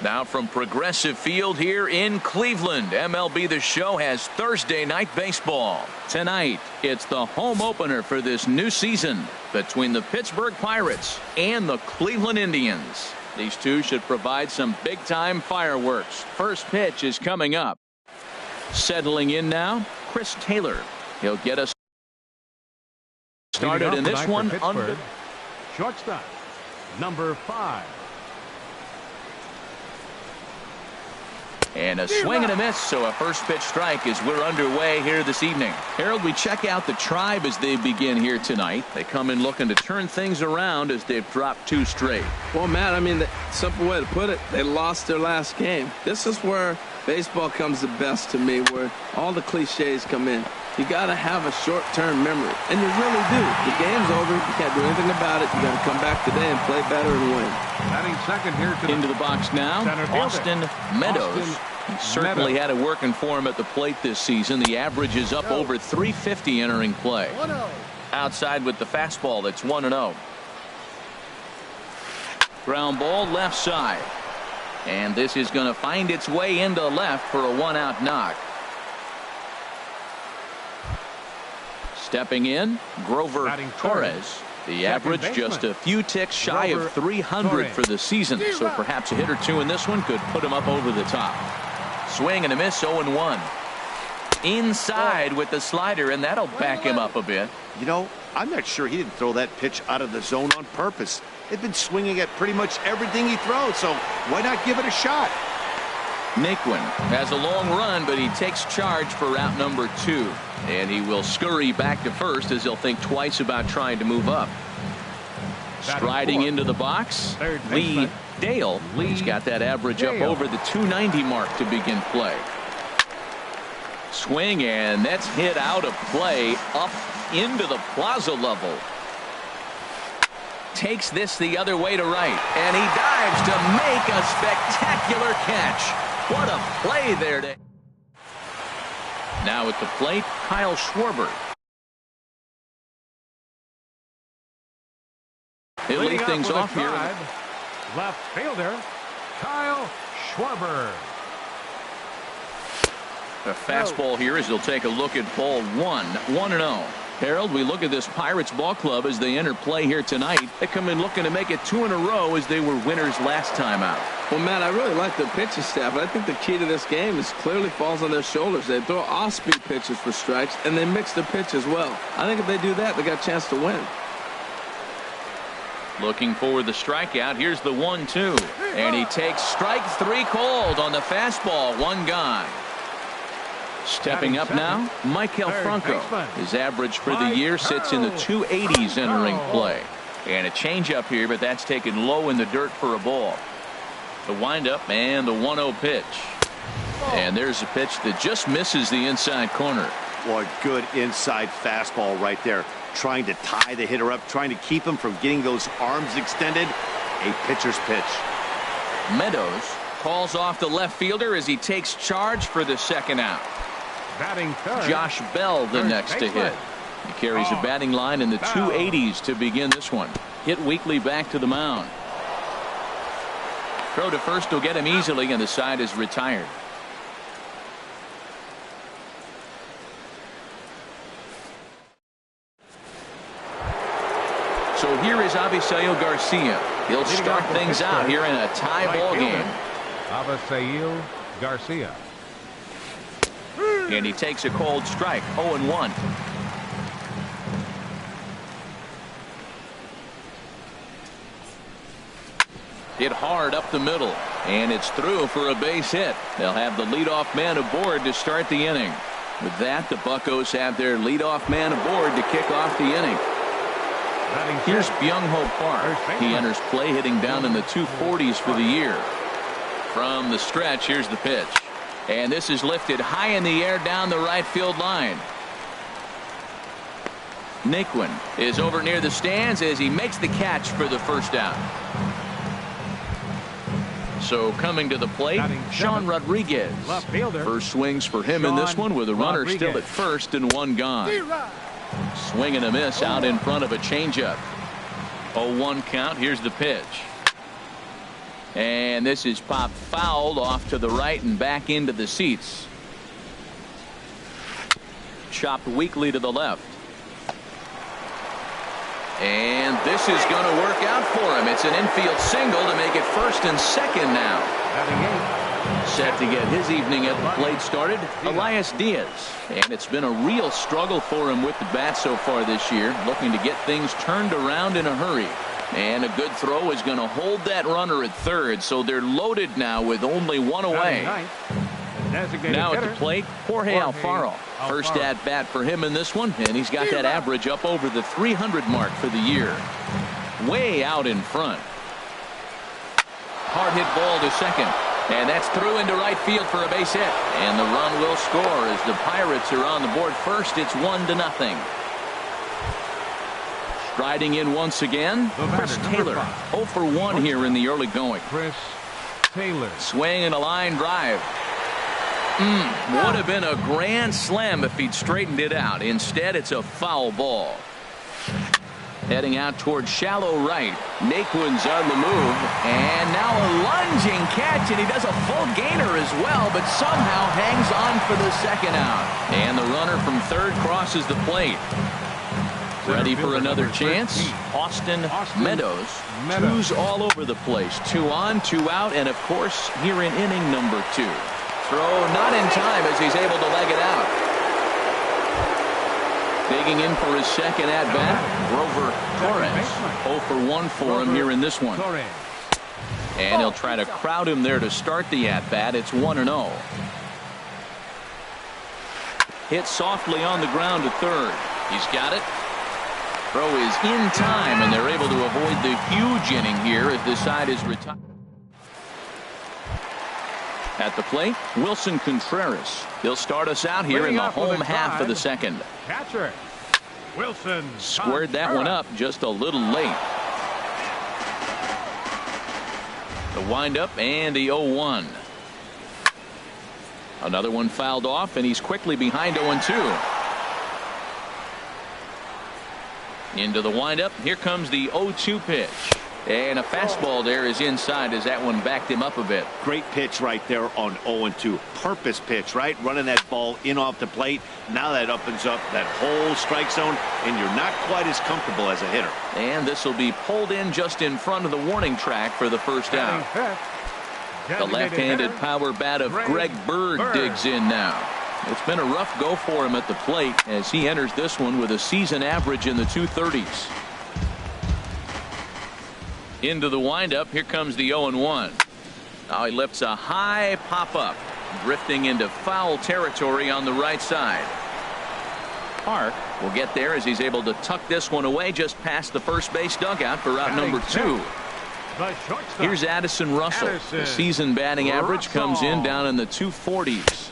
A: Now from Progressive Field here in Cleveland, MLB The Show has Thursday night baseball. Tonight, it's the home opener for this new season between the Pittsburgh Pirates and the Cleveland Indians. These two should provide some big-time fireworks. First pitch is coming up. Settling in now, Chris Taylor. He'll get us started in this one. Under
B: shortstop, number 5.
A: And a swing and a miss, so a first pitch strike as we're underway here this evening. Harold, we check out the Tribe as they begin here tonight. They come in looking to turn things around as they've dropped 2 straight.
D: Well, Matt, I mean, the simple way to put it, they lost their last game. This is where baseball comes the best to me, where all the cliches come in. You got to have a short-term memory, and you really do. The game's over. You can't do anything about it. You got to come back today and play better and win.
B: Batting second here
A: into the box now, Austin Meadows. He certainly had it working for him at the plate this season. The average is up over 350 entering play.
B: 1-0.
A: Outside with the fastball, that's 1-0. Ground ball left side. And this is going to find its way into left for a 1-out knock. Stepping in, Grover Torres. The average just a few ticks shy of 300 for the season. So perhaps a hit or two in this one could put him up over the top. Swing and a miss, 0-1. Inside with the slider, and that'll back him up a bit.
C: You know, I'm not sure he didn't throw that pitch out of the zone on purpose. They've been swinging at pretty much everything he throws, so why not give it a shot?
A: Naquin has a long run, but he takes charge for route number 2. And he will scurry back to first as he'll think twice about trying to move up. Striding into the box, Lee Dale. He's got that average up over the 290 mark to begin play. Swing, and that's hit out of play up into the plaza level. Takes this the other way to right, and he dives to make a spectacular catch. What a play there. Now at the plate, Kyle Schwarber. He'll lead things off here.
B: Left fielder, Kyle Schwarber.
A: A fastball here as he'll take a look at ball 1. 1-0. Harold, we look at this Pirates ball club as they enter play here tonight. They come in looking to make it 2 in a row as they were winners last time out.
D: Well, Matt, I really like the pitching staff, but I think the key to this game is clearly falls on their shoulders. They throw off-speed pitches for strikes, and they mix the pitch as well. I think if they do that, they got a chance to win.
A: Looking for the strikeout. Here's the 1-2. And he takes strike 3 called on the fastball. 1 gone. Stepping up now, Maikel Franco. His average for the year sits in the 280s entering play. And a changeup here, but that's taken low in the dirt for a ball. The windup and the 1-0 pitch. And there's a pitch that just misses the inside corner.
C: Boy, good inside fastball right there. Trying to tie the hitter up, trying to keep him from getting those arms extended. A pitcher's pitch.
A: Meadows calls off the left fielder as he takes charge for the 2nd out.
B: Batting third,
A: Josh Bell the next to hit. He carries a batting line in the 280s to begin this one. Hit weekly back to the mound. Throw to first will get him easily, and the side is retired. So here is Avisail Garcia. He'll start things out here in a tie ball game.
B: Avisail Garcia.
A: And he takes a cold strike. 0-1. Hit hard up the middle, and it's through for a base hit. They'll have the leadoff man aboard to start the inning. With that, the Buccos have their leadoff man aboard to kick off the inning. Here's Byung-Ho Park. He enters play hitting down in the 240s for the year. From the stretch, here's the pitch. And this is lifted high in the air down the right field line. Naquin is over near the stands as he makes the catch for the 1st out. So coming to the plate, Sean Rodriguez. First swings for him in this one with a runner still at first and 1 gone. Swing and a miss out in front of a changeup. 0-1 count. Here's the pitch. And this is popped fouled off to the right and back into the seats. Chopped weakly to the left. And this is going to work out for him. It's an infield single to make it first and second now. Set to get his evening at the plate started, Elias Diaz. And it's been a real struggle for him with the bat so far this year, looking to get things turned around in a hurry. And a good throw is going to hold that runner at third, so they're loaded now with only one away. Now at the plate, Jorge Alfaro. First at bat for him in this one, and he's got that average up over the 300 mark for the year. Way out in front. Hard hit ball to second. And that's through into right field for a base hit. And the run will score as the Pirates are on the board first. It's 1-0. Striding in once again, Chris Taylor. 0 for 1 here in the early going.
B: Chris Taylor.
A: Swing and a line drive. Would have been a grand slam if he'd straightened it out. Instead, it's a foul ball. Heading out towards shallow right. Naquin's on the move. And now a lunging catch, and he does a full gainer as well, but somehow hangs on for the second out. And the runner from third crosses the plate. Ready for another chance. Austin Meadows. Twos all over the place. 2 on, 2 out, and of course here in inning number 2. Throw not in time as he's able to leg it out. Digging in for his second at bat, Grover Torres. 0 for 1 for him here in this one. And he'll try to crowd him there to start the at bat. It's 1-0. Hit softly on the ground to third. He's got it. Throw is in time, and they're able to avoid the huge inning here as the side is retired. At the plate, Wilson Contreras. He'll start us out here in the home half of the second.
B: Catcher Wilson
A: squared that one up just a little late. The windup and the 0-1. Another one fouled off, and he's quickly behind 0-2. Into the windup. Here comes the 0-2 pitch. And a fastball there is inside as that one backed him up a bit.
C: Great pitch right there on 0-2. Purpose pitch, right? Running that ball in off the plate. Now that opens up that whole strike zone, and you're not quite as comfortable as a hitter.
A: And this will be pulled in just in front of the warning track for the first out. The left-handed power bat of Greg Bird digs in now. It's been a rough go for him at the plate as he enters this one with a season average in the 230s. Into the windup. Here comes the 0-1. Now he lifts a high pop-up, drifting into foul territory on the right side. Park will get there as he's able to tuck this one away just past the first base dugout for out number 2. Here's Addison Russell. The season batting average comes in down in the 240s.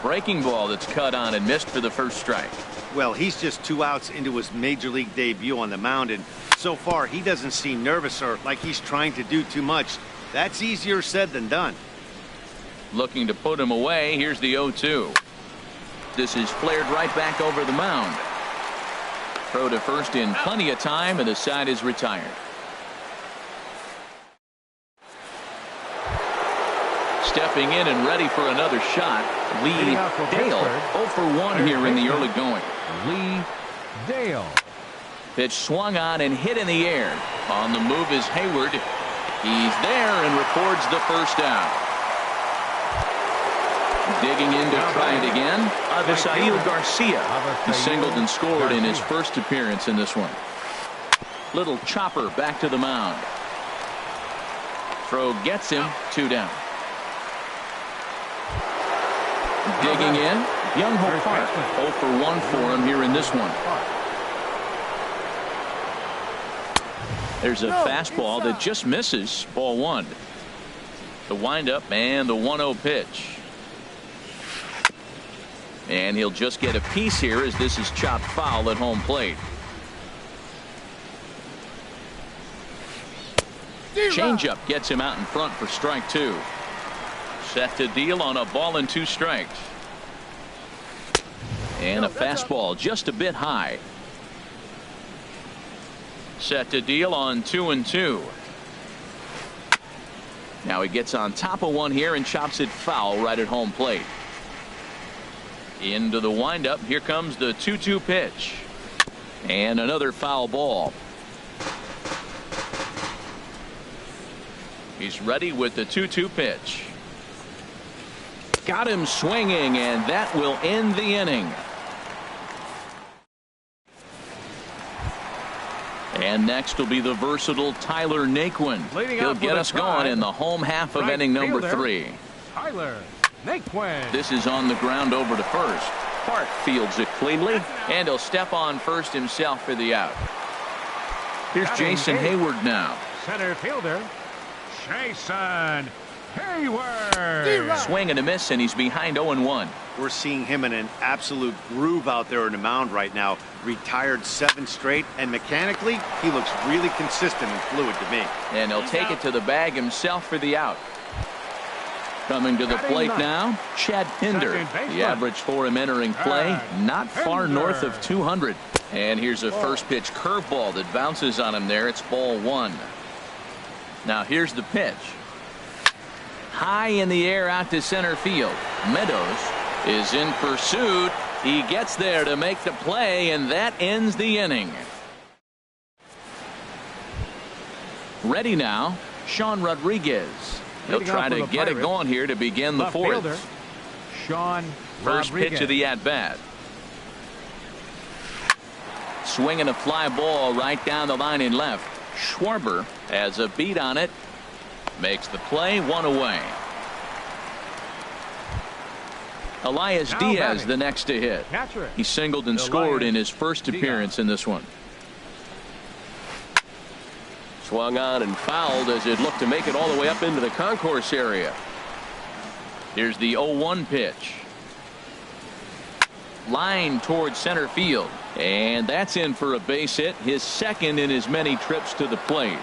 A: Breaking ball that's cut on and missed for the first strike.
C: Well, he's just 2 outs into his major league debut on the mound, and so far he doesn't seem nervous or like he's trying to do too much. That's easier said than done.
A: Looking to put him away. Here's the 0-2. This is flared right back over the mound. Throw to first in plenty of time, and the side is retired. Stepping in and ready for another shot, Lee Dale. 0 for 1 here in the early going.
B: Lee Dale.
A: Pitch swung on and hit in the air. On the move is Hayward. He's there and records the first out. Digging in to try it again, Avisail Garcia. He singled and scored in his first appearance in this one. Little chopper back to the mound. Throw gets him. 2 down. Digging in, Young-Ho Park. 0 for 1 for him here in this one. There's a fastball that just misses. Ball 1. The windup and the 1-0 pitch. And he'll just get a piece here as this is chopped foul at home plate. Changeup gets him out in front for strike 2. Set to deal on a ball and 2 strikes. And a fastball just a bit high. Set to deal on 2-2. Now he gets on top of one here and chops it foul right at home plate. Into the windup. Here comes the 2-2 pitch. And another foul ball. He's ready with the 2-2 pitch. Got him swinging, and that will end the inning. And next will be the versatile Tyler Naquin. He'll get us going in the home half of inning number 3.
B: Tyler Naquin.
A: This is on the ground over to first. Park fields it cleanly, and he'll step on first himself for the out. Here's Jason Hayward now.
B: Center fielder, Jason Hayward.
A: Swing and a miss, and he's behind 0-1.
C: We're seeing him in an absolute groove out there on the mound right now. Retired 7 straight, and mechanically, he looks really consistent and fluid to me.
A: And he'll take it to the bag himself for the out. Coming to the plate now, Chad Pinder. The average for him entering play, not far north of 200. And here's a first pitch curveball that bounces on him there. It's ball 1. Now here's the pitch. High in the air out to center field. Meadows is in pursuit. He gets there to make the play, and that ends the inning. Ready now, Sean Rodriguez. He'll try to get it going here to begin the 4th.
B: Sean
A: First pitch of the at-bat. Swinging a fly ball right down the line in left. Schwarber has a beat on it. Makes the play, 1 away. Elias Diaz the next to hit. He singled and scored in his first appearance in this one.
E: Swung on and fouled as it looked to make it all the way up into the concourse area.
A: Here's the 0-1 pitch. Line towards center field. And that's in for a base hit, his second in as many trips to the plate.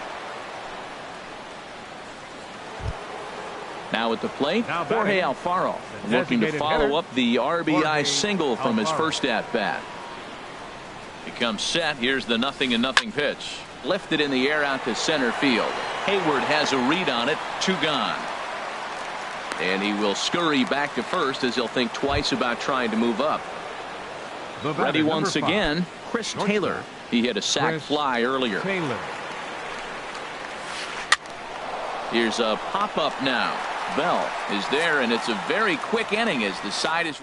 A: Now at the plate, Jorge Alfaro looking to follow up the RBI single from his first at-bat. He comes set. Here's the 0-0 pitch. Lifted in the air out to center field. Hayward has a read on it. 2 gone. And he will scurry back to first as he'll think twice about trying to move up. Ready once again, Chris Taylor. He hit a sac fly earlier. Here's a pop-up now. Bell is there, and it's a very quick inning as the side is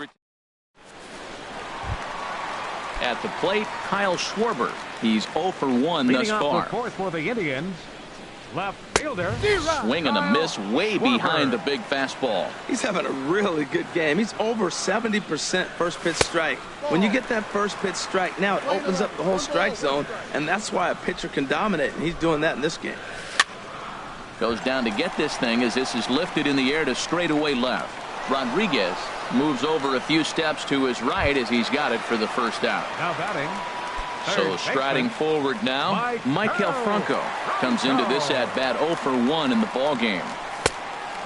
A: at the plate. Kyle Schwarber. He's 0 for 1 thus far.
B: For the Indians, left fielder.
A: Swing and a miss way behind the big fastball.
D: He's having a really good game. He's over 70% first pitch strike. When you get that first pitch strike, now it opens up the whole strike zone, and that's why a pitcher can dominate, and he's doing that in this game.
A: Goes down to get this thing as this is lifted in the air to straightaway left. Rodriguez moves over a few steps to his right as he's got it for the first out.
B: Now batting.
A: So striding forward now, Maikel Franco comes into this at bat 0 for 1 in the ball game.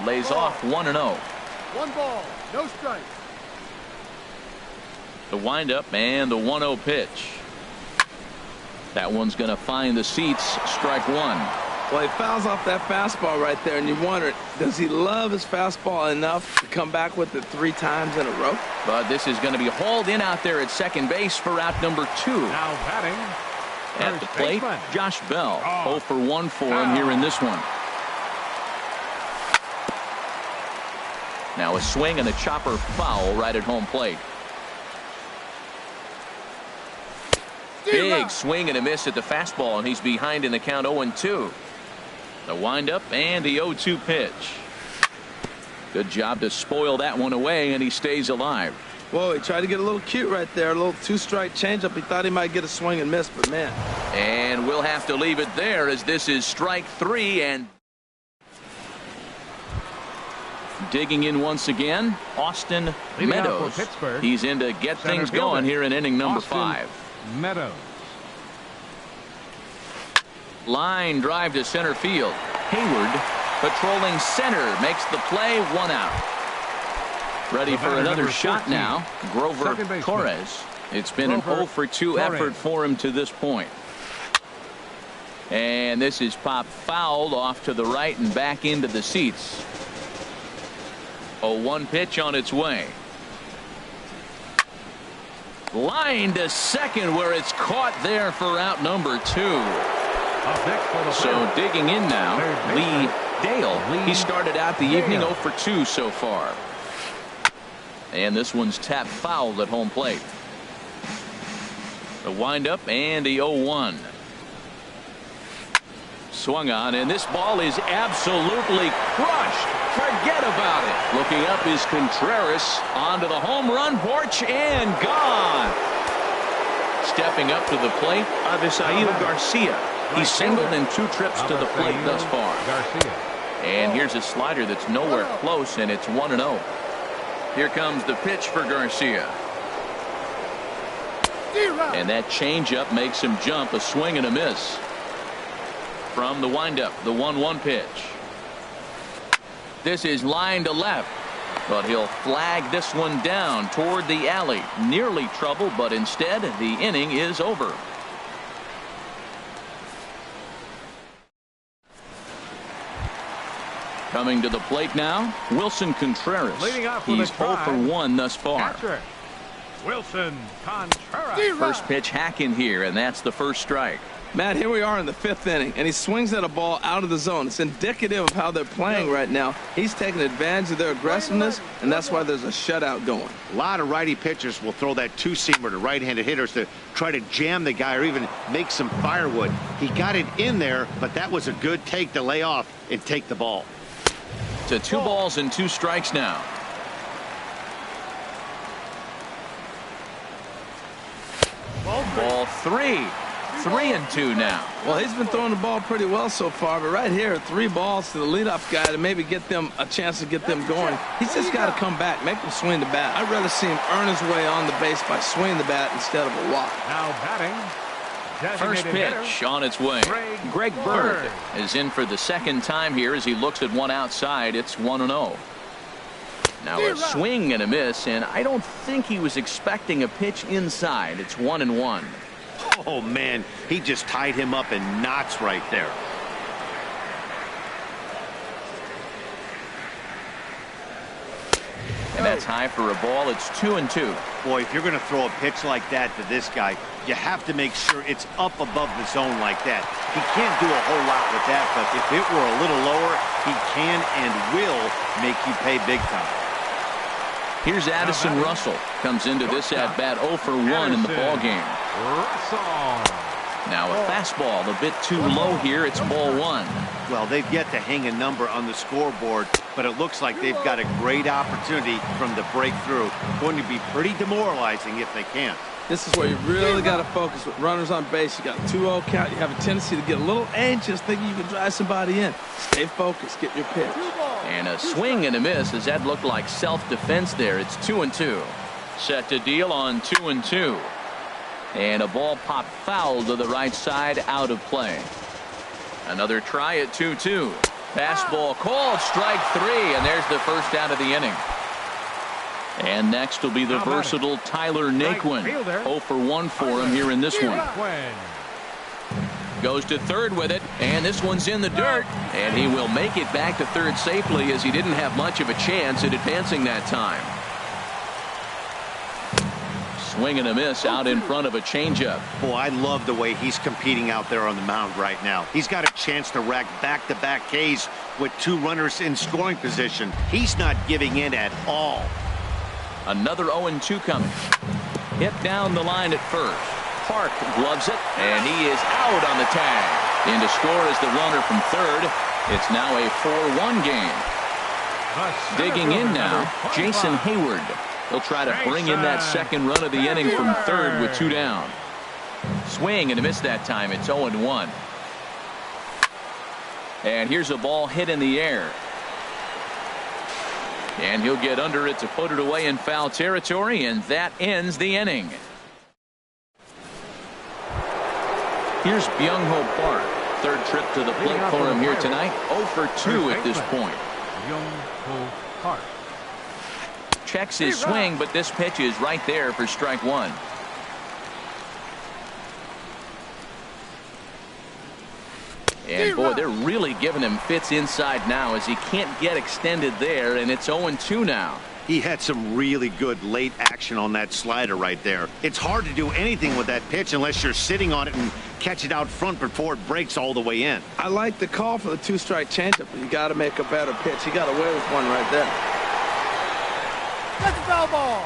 A: Lays off 1-0.
F: 1 ball, no strike.
A: The windup and the 1-0 pitch. That one's going to find the seats. Strike 1.
D: Well, he fouls off that fastball right there, and you wonder, does he love his fastball enough to come back with it 3 times in a row?
A: But this is going to be hauled in out there at second base for out number 2.
B: Now batting.
A: At the plate, Josh Bell. 0 for 1 for him here in this one. Now a swing and a chopper foul right at home plate. Big swing and a miss at the fastball, and he's behind in the count 0-2. The windup and the 0-2 pitch. Good job to spoil that one away, and he stays alive.
D: Whoa, he tried to get a little cute right there. A little 2-strike changeup. He thought he might get a swing and miss, but man.
A: And we'll have to leave it there as this is strike 3. And digging in once again, Austin Meadows. He's in to get things going here in inning number 5.
B: Meadows.
A: Line drive to center field. Hayward patrolling center makes the play. 1 out. Ready for another shot now. Grover Torres. It's been an 0 for 2 effort for him to this point. And this is popped fouled off to the right and back into the seats. 0-1 pitch on its way. Line to second where it's caught there for out number 2. So digging in now, Lee Dale. He started out the evening 0 for 2 so far. And this one's tapped fouled at home plate. The windup and the 0-1. Swung on, and this ball is absolutely crushed. Forget about it. Looking up is Contreras onto the home run porch and gone. Stepping up to the plate, Avisail Garcia. He's singled in 2 trips to the plate thus far. And here's a slider that's nowhere close, and it's 1-0. Here comes the pitch for Garcia. And that changeup makes him jump. A swing and a miss. From the windup, the 1-1 pitch. This is line to left, but he'll flag this one down toward the alley. Nearly trouble, but instead the inning is over. Coming to the plate now, Wilson Contreras. He's 0 for 1 thus far.
B: Wilson Contreras.
A: First pitch hack in here, and that's the first strike.
D: Matt, here we are in the 5th inning, and he swings at a ball out of the zone. It's indicative of how they're playing right now. He's taking advantage of their aggressiveness, and that's why there's a shutout going.
C: A lot of righty pitchers will throw that two-seamer to right-handed hitters to try to jam the guy or even make some firewood. He got it in there, but that was a good take to lay off and take the ball.
A: To 2 balls and 2 strikes now. Ball 3. 3-2 now.
D: Well, he's been throwing the ball pretty well so far, but right here, 3 balls to the leadoff guy to maybe get them a chance to get them going. He's just got to come back, make them swing the bat. I'd rather see him earn his way on the base by swinging the bat instead of a walk.
B: Now batting.
A: First pitch on its way. Greg Bird is in for the second time here as he looks at one outside. It's 1-0. Now a swing and a miss, and I don't think he was expecting a pitch inside. It's 1-1.
C: Oh, man, he just tied him up in knots right there.
A: And that's high for a ball. It's 2-2.
C: Boy, if you're going to throw a pitch like that to this guy, you have to make sure it's up above the zone like that. He can't do a whole lot with that, but if it were a little lower, he can and will make you pay big time.
A: Here's Addison Russell. Comes into this at-bat 0 for 1 in the ballgame. Now a fastball a bit too low here. It's ball 1.
C: Well, they've yet to hang a number on the scoreboard, but it looks like they've got a great opportunity from the breakthrough. Going to be pretty demoralizing if they can't.
D: This is where you really got to focus with runners on base. You got a 2-0 count. You have a tendency to get a little anxious thinking you can drive somebody in. Stay focused. Get your pitch.
A: And a swing and a miss as that looked like self-defense there. It's 2-2. Set to deal on 2-2. And a ball popped foul to the right side, out of play. Another try at 2-2. Fastball called, strike 3, and there's the first out of the inning. And next will be the versatile Tyler Naquin. 0 for 1 for him here in this one. Goes to third with it, and this one's in the dirt, and he will make it back to third safely as he didn't have much of a chance at advancing that time. Swing and a miss out in front of a changeup.
C: Boy, I love the way he's competing out there on the mound right now. He's got a chance to rack back-to-back Ks with 2 runners in scoring position. He's not giving in at all.
A: Another 0-2 coming. Hit down the line at first. Park gloves it, and he is out on the tag. In to score is the runner from third. It's now a 4-1 game. Digging in now, Jason Hayward. He'll try to bring in that second run of the inning from third with 2 down. Swing and a miss that time. It's 0-1. And here's a ball hit in the air. And he'll get under it to put it away in foul territory, and that ends the inning. Here's Byung-Ho Park. Third trip to the plate for him here tonight. 0 for 2 at this point.
B: Byung-Ho Park.
A: Checks his swing, but this pitch is right there for strike 1. And boy, they're really giving him fits inside now as he can't get extended there, and it's 0-2 now.
C: He had some really good late action on that slider right there. It's hard to do anything with that pitch unless you're sitting on it and catch it out front before it breaks all the way in.
D: I like the call for the two-strike changeup, but you got to make a better pitch. He got away with one right there.
F: That's a foul ball.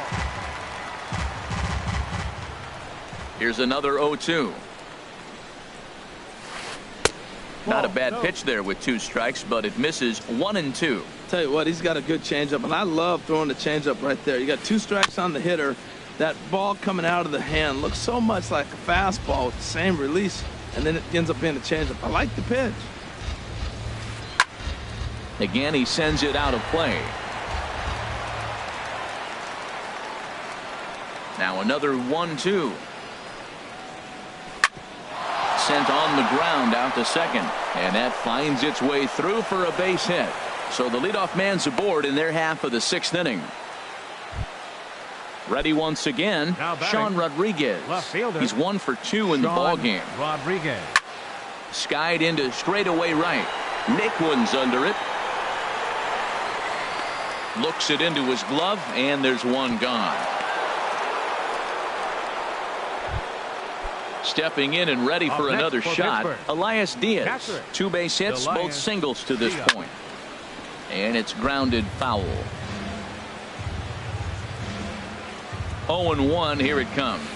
A: Here's another 0-2. Not a bad pitch there with 2 strikes, but it misses 1-2.
D: Tell you what, he's got a good changeup, and I love throwing the changeup right there. You got 2 strikes on the hitter. That ball coming out of the hand looks so much like a fastball with the same release, and then it ends up being a changeup. I like the pitch.
A: Again, he sends it out of play. Now another 1-2. Sent on the ground out to second, and that finds its way through for a base hit. So the leadoff man's aboard in their half of the 6th inning. Ready once again, Sean Rodriguez. He's 1 for 2 in the ball game.
B: Rodriguez.
A: Skied into straightaway right. Naquin's under it. Looks it into his glove, and there's one gone. Stepping in and ready for another shot, Elias Diaz. 2 base hits, both singles to this point. And it's grounded foul. 0-1, here it comes.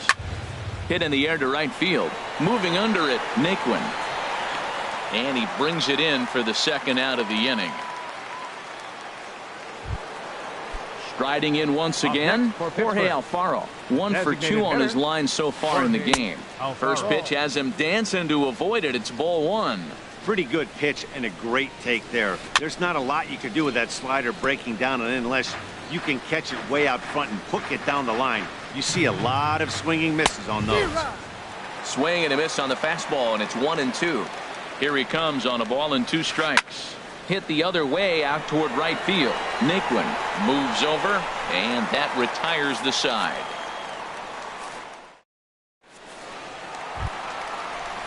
A: Hit in the air to right field. Moving under it, Naquin. And he brings it in for the 2nd out of the inning. Striding in once again, Jorge Alfaro. 1 for 2 on his line so far in the game. First pitch has him dancing to avoid it. It's ball 1.
C: Pretty good pitch and a great take there. There's not a lot you can do with that slider breaking down and in unless you can catch it way out front and hook it down the line. You see a lot of swinging misses on those.
A: Swing and a miss on the fastball, and it's 1-2. Here he comes on a ball and 2 strikes. Hit the other way out toward right field. Naquin moves over, and that retires the side.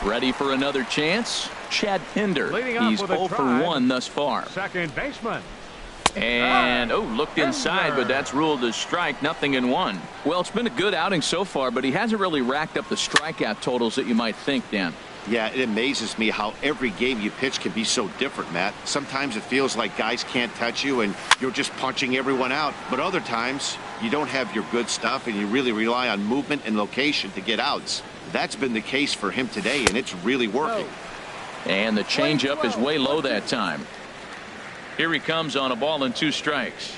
A: Ready for another chance? Chad Pinder. He's 0 for 1 thus far.
B: Second baseman.
A: And looked inside, but that's ruled as strike. 0-1. Well, it's been a good outing so far, but he hasn't really racked up the strikeout totals that you might think, Dan.
C: Yeah, it amazes me how every game you pitch can be so different, Matt. Sometimes it feels like guys can't touch you and you're just punching everyone out. But other times you don't have your good stuff and you really rely on movement and location to get outs. That's been the case for him today, and it's really working.
A: And the changeup is way low that time. Here he comes on a ball and 2 strikes.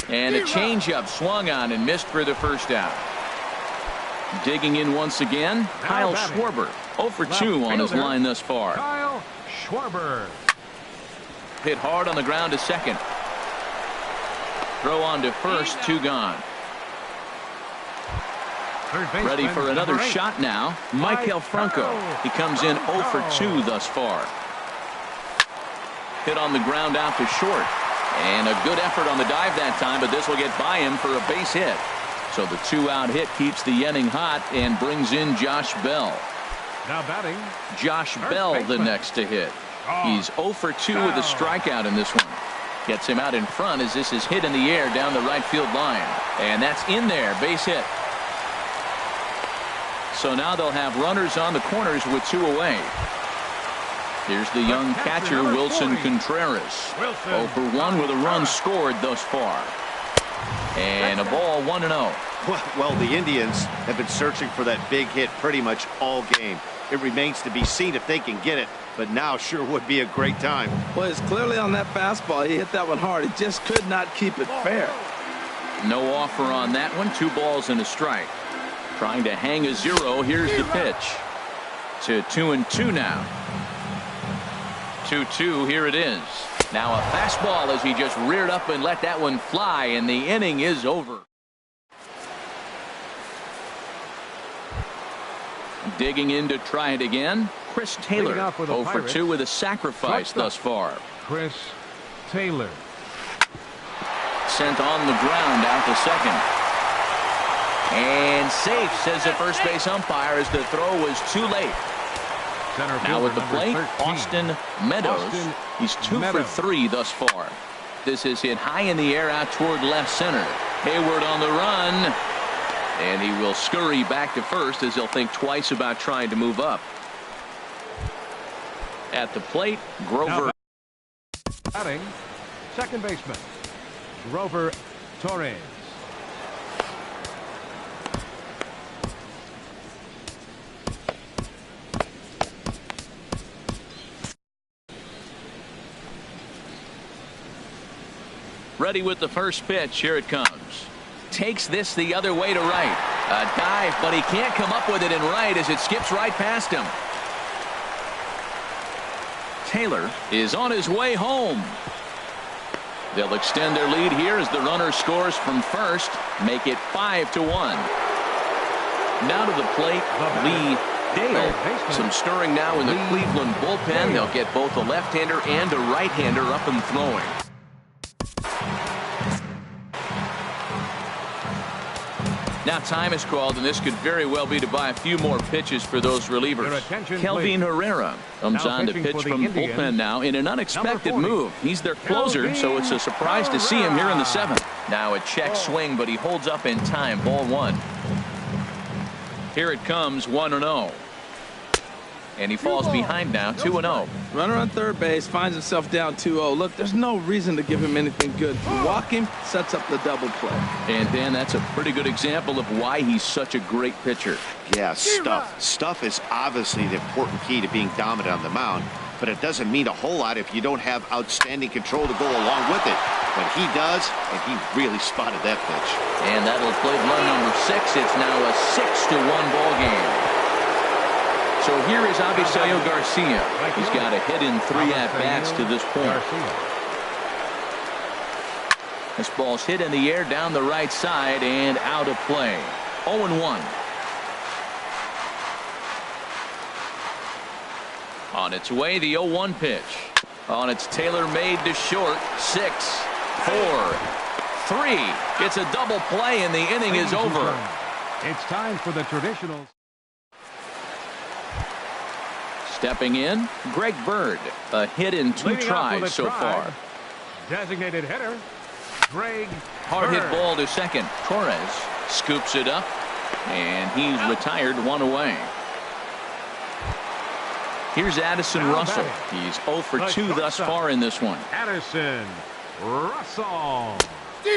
A: And a changeup swung on and missed for the 1st out. Digging in once again, Kyle Schwarber. 0 for 2 on his line thus far.
B: Kyle Schwarber.
A: Hit hard on the ground to second. Throw on to first, 2 gone. Ready for another shot now, Maikel Franco. He comes in 0 for 2 thus far. Hit on the ground out to short. And a good effort on the dive that time, but this will get by him for a base hit. So the 2-out hit keeps the inning hot and brings in Josh Bell.
B: Now batting,
A: Josh Bell the next to hit. He's 0 for 2 with a strikeout in this one. Gets him out in front as this is hit in the air down the right field line. And that's in there, base hit. So now they'll have runners on the corners with 2 away. Here's the young catcher, Wilson Contreras. 0 for 1 with a run scored thus far. And a ball 1-0.
C: Well, the Indians have been searching for that big hit pretty much all game. It remains to be seen if they can get it, but now sure would be a great time.
D: Well, it's clearly on that fastball. He hit that one hard. He just could not keep it fair.
A: No offer on that one. 2 balls and a strike. Trying to hang a 0. Here's the pitch. To 2-2 now. 2-2. Here it is. Now a fastball as he just reared up and let that one fly, and the inning is over. Digging in to try it again, Chris Taylor. 0 for 2 with a sacrifice thus far.
B: Chris Taylor.
A: Sent on the ground out to second. And safe, says the first base umpire, as the throw was too late. Now at the plate, Austin Meadows. He's 2 for 3 thus far. This is hit high in the air out toward left center. Hayward on the run. And he will scurry back to first as he'll think twice about trying to move up. At the plate, Grover.
B: Batting, second baseman, Grover Torres.
A: Ready with the first pitch. Here it comes. Takes this the other way to right. A dive, but he can't come up with it in right as it skips right past him. Taylor is on his way home. They'll extend their lead here as the runner scores from first, make it 5-1. Now to the plate, Lee Dale. Some stirring now in the Cleveland bullpen. They'll get both a left-hander and a right-hander up and throwing. Now time is called, and this could very well be to buy a few more pitches for those relievers. Kelvin Herrera comes on to pitch from bullpen now in an unexpected move. He's their closer, so it's a surprise to see him here in the 7th. Now a check swing, but he holds up in time. Ball 1. Here it comes, 1-0. And he falls behind now, 2-0.
D: Runner on third base finds himself down 2-0. Look, there's no reason to give him anything good. Walk him, sets up the double play.
A: And Dan, that's a pretty good example of why he's such a great pitcher.
C: Yeah, stuff. Stuff is obviously the important key to being dominant on the mound, but it doesn't mean a whole lot if you don't have outstanding control to go along with it. But he does, and he really spotted that pitch.
A: And that'll play run number 6. It's now a 6-1 ball game. So here is Avisaíl Garcia. He's got a hit in 3 at-bats to this point. This ball's hit in the air down the right side and out of play. 0-1. On its way, the 0-1 pitch. On its Taylor made to short. 6, 4, 3. It's a double play and the inning is over.
B: It's time for the traditionals.
A: Stepping in, Greg Bird. A hit in 2 tries so far.
B: Designated hitter, Greg
A: Hard
B: Bird.
A: hit ball to second. Torres scoops it up, and he's retired 1 away. Here's Addison Russell. He's 0 for 2 thus far in this one.
B: Addison Russell.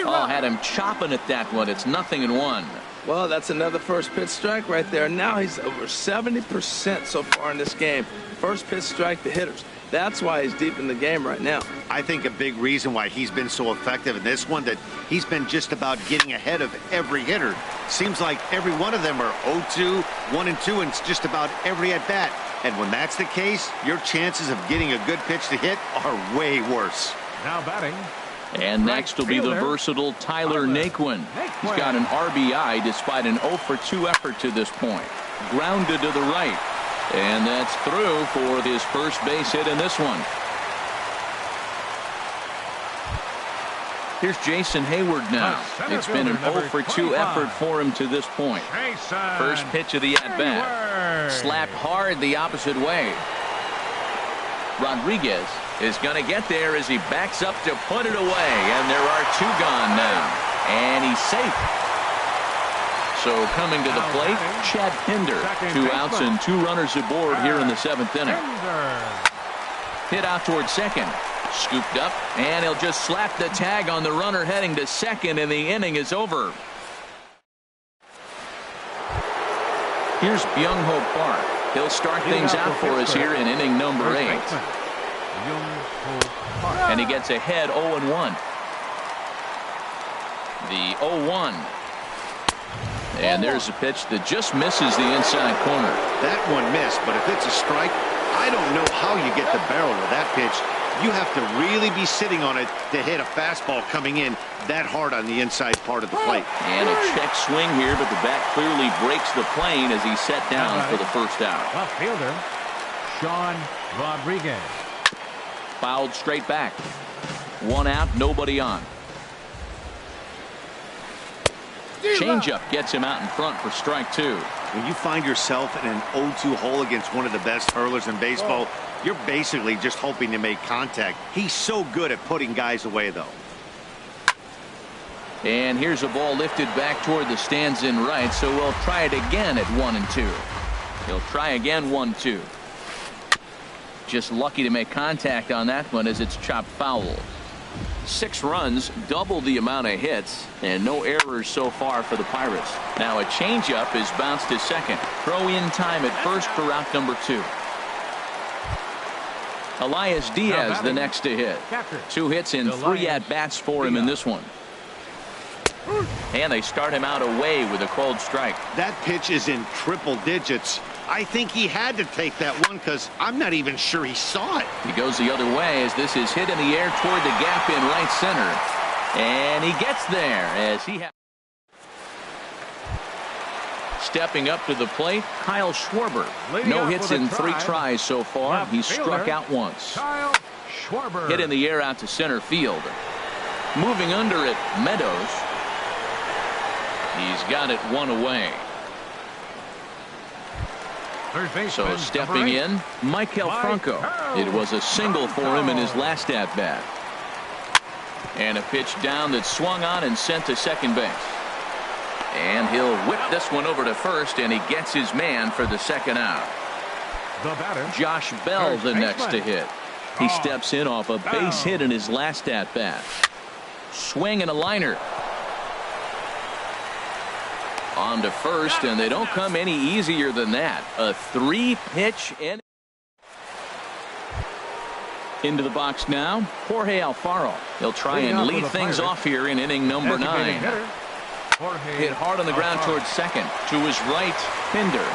A: Oh, had him chopping at that one. It's 0-1.
D: Well, that's another first pitch strike right there. Now he's over 70% so far in this game. First pitch strike to hitters. That's why he's deep in the game right now.
C: I think a big reason why he's been so effective in this one, that he's been just about getting ahead of every hitter. Seems like every one of them are 0-2, 1-2, and it's just about every at-bat. And when that's the case, your chances of getting a good pitch to hit are way worse.
B: Now batting.
A: And next will be the versatile Tyler Naquin. He's got an RBI despite an 0 for 2 effort to this point. Grounded to the right. And that's through for his first base hit in this one. Here's Jason Hayward now. It's been an 0 for 2 effort for him to this point. First pitch of the at-bat. Slapped hard the opposite way. Rodriguez is going to get there as he backs up to put it away. And there are 2 gone now. And he's safe. So coming to the plate, Chad Pinder. 2 outs and 2 runners aboard here in the 7th inning. Hit out towards second. Scooped up, and he'll just slap the tag on the runner heading to second, and the inning is over. Here's Byung-Ho Park. He'll start things out for us here in inning number 8. And he gets ahead 0-1. The 0-1. And there's a pitch that just misses the inside corner.
C: That one missed, but if it's a strike, I don't know how you get the barrel of that pitch. You have to really be sitting on it to hit a fastball coming in that hard on the inside part of the plate.
A: And a check swing here, but the bat clearly breaks the plane as he's set down for the first out.
B: Left fielder, Sean Rodriguez.
A: Fouled straight back. 1 out, nobody on. Changeup gets him out in front for strike 2.
C: When you find yourself in an 0-2 hole against one of the best hurlers in baseball, you're basically just hoping to make contact. He's so good at putting guys away, though.
A: And here's a ball lifted back toward the stands in right, so we'll try it again at 1-2. He'll try again 1-2. Just lucky to make contact on that one as it's chopped foul. 6 runs, double the amount of hits, and no errors so far for the Pirates. Now a changeup is bounced to second. Throw in time at first for route number 2. Elias Diaz the next to hit. 2 hits and 3 at-bats for him in this one. And they start him out away with a cold strike.
C: That pitch is in triple digits. I think he had to take that one because I'm not even sure he saw it.
A: He goes the other way as this is hit in the air toward the gap in right center. And he gets there as he has. Stepping up to the plate, Kyle Schwarber. No hits in 3 tries so far. He's struck out once.
B: Kyle Schwarber.
A: Hit in the air out to center field. Moving under it, Meadows. He's got it 1 away. So stepping in, Michael Franco. It was a single for him in his last at-bat. And a pitch down that swung on and sent to second base. And he'll whip this one over to first, and he gets his man for the second out. Josh Bell the next to hit. He steps in off a base hit in his last at-bat. Swing and a liner. On to first, and they don't come any easier than that. A 3-pitch in. Into the box now, Jorge Alfaro. He'll try and lead things off here in inning number 9. Hit hard on the ground towards second. To his right, Pinder.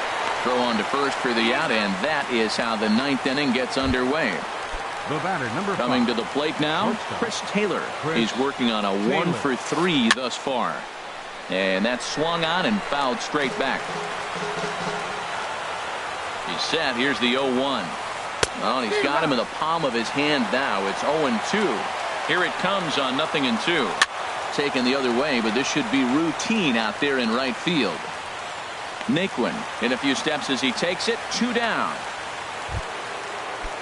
A: Throw on to first for the out, and that is how the 9th inning gets underway. Coming to the plate now, Chris Taylor. He's working on a 1 for 3 thus far. And that's swung on and fouled straight back. He's set. Here's the 0-1. Oh, and he's got him in the palm of his hand now. It's 0-2. Here it comes on 0-2. Taken the other way, but this should be routine out there in right field. Naquin in a few steps as he takes it. 2 down.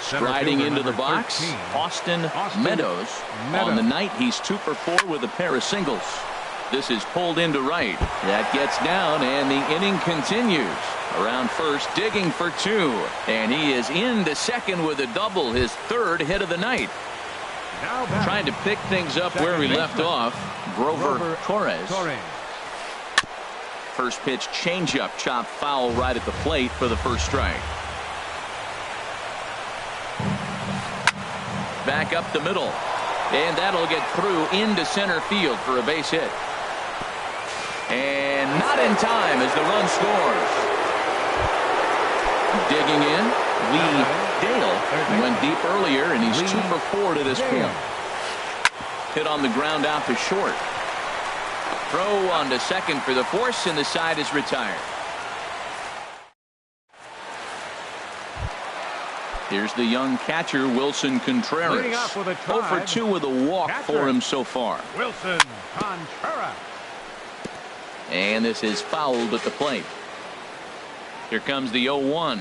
A: Striding into the box, Austin Meadows. On the night, he's 2 for 4 with a pair of singles. This is pulled into right. That gets down, and the inning continues. Around first, digging for 2. And he is into second with a double, his 3rd hit of the night. Trying to pick things up where we left off, Grover Torres. First pitch changeup, chopped foul right at the plate for the first strike. Back up the middle. And that'll get through into center field for a base hit. And not in time as the run scores. Digging in, Lee Dale went deep earlier, and he's 2 for 4 to this point. Hit on the ground out to short. Throw on to second for the force, and the side is retired. Here's the young catcher, Wilson Contreras. 0 for 2 with a walk for him so far.
B: Wilson Contreras.
A: And this is fouled at the plate. Here comes the 0-1.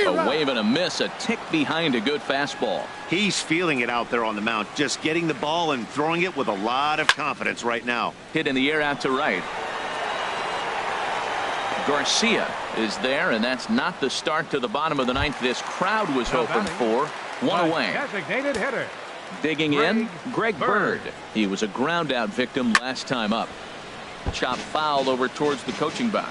A: A wave and a miss, a tick behind a good fastball.
C: He's feeling it out there on the mound, just getting the ball and throwing it with a lot of confidence right now.
A: Hit in the air out to right. Garcia is there, and that's not the start to the bottom of the 9th this crowd was hoping for. 1 away.
B: Designated hitter.
A: Digging in, Greg Bird. He was a ground out victim last time up. Chop foul over towards the coaching box.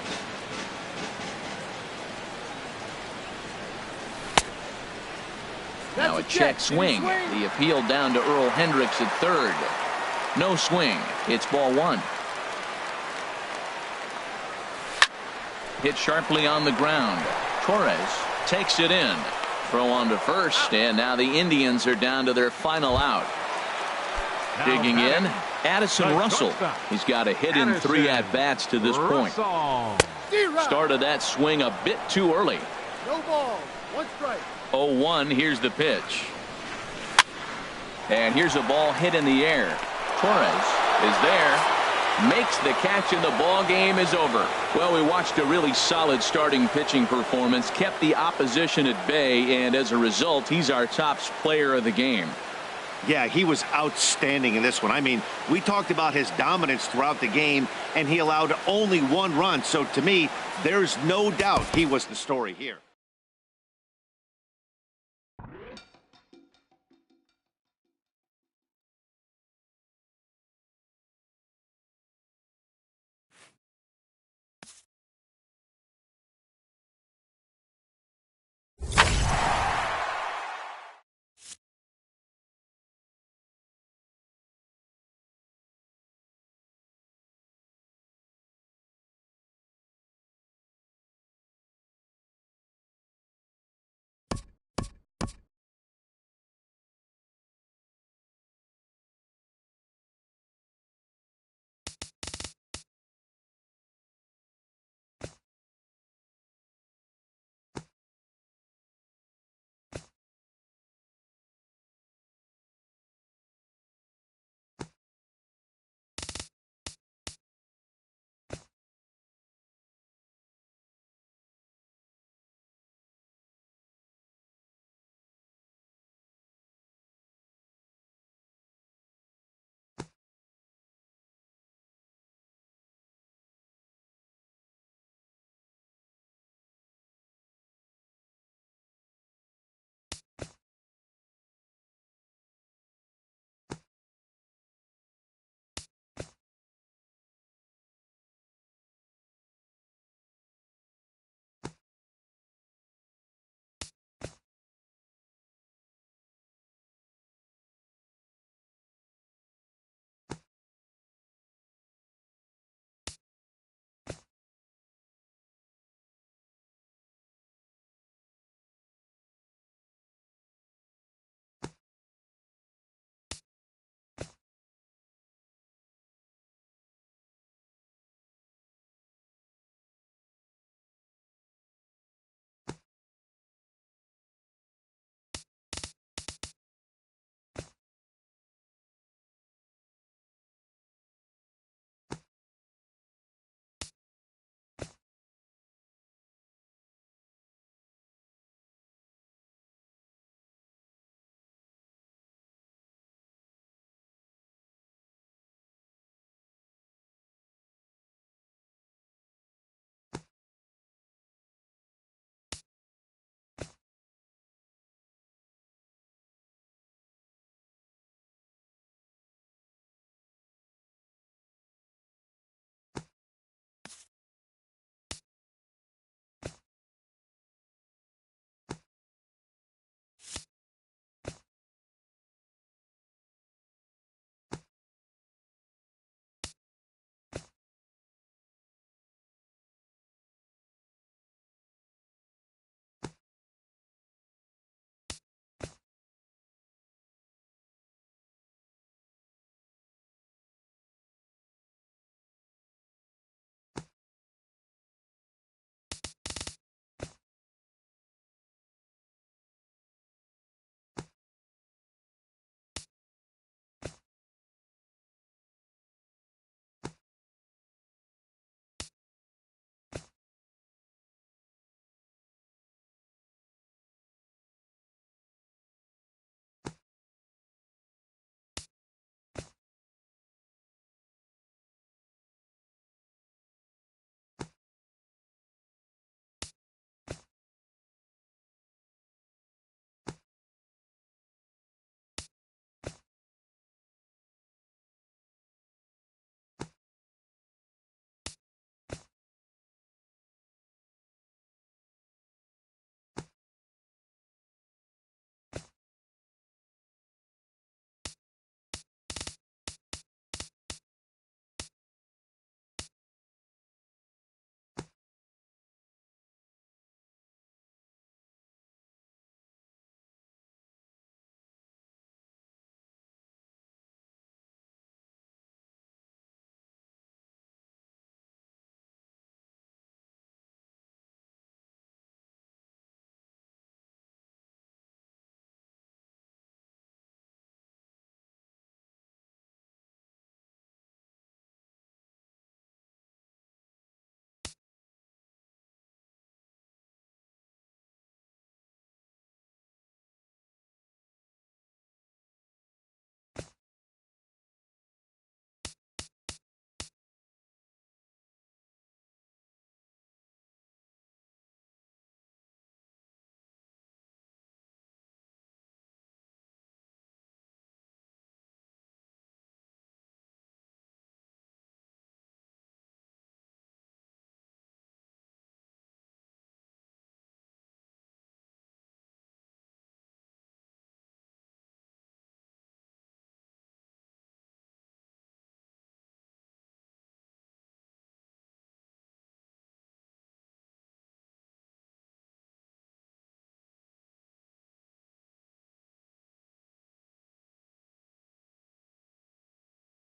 A: Now a check swing. The appeal down to Earl Hendricks at third. No swing. It's ball 1. Hit sharply on the ground. Torres takes it in. Throw on to first, and now the Indians are down to their final out. Digging in, Addison Russell. He's got a hit in 3 at-bats to this point. Started that swing a bit too early.
F: No ball, 1 strike.
A: 0-1, here's the pitch. And here's a ball hit in the air. Torres is there. makes the catch, and the ball game is over. Well, we watched a really solid starting pitching performance, kept the opposition at bay, and as a result, he's our top player of the game.
C: Yeah, he was outstanding in this one. I mean, we talked about his dominance throughout the game, and he allowed only 1 run. So to me, there's no doubt he was the story here.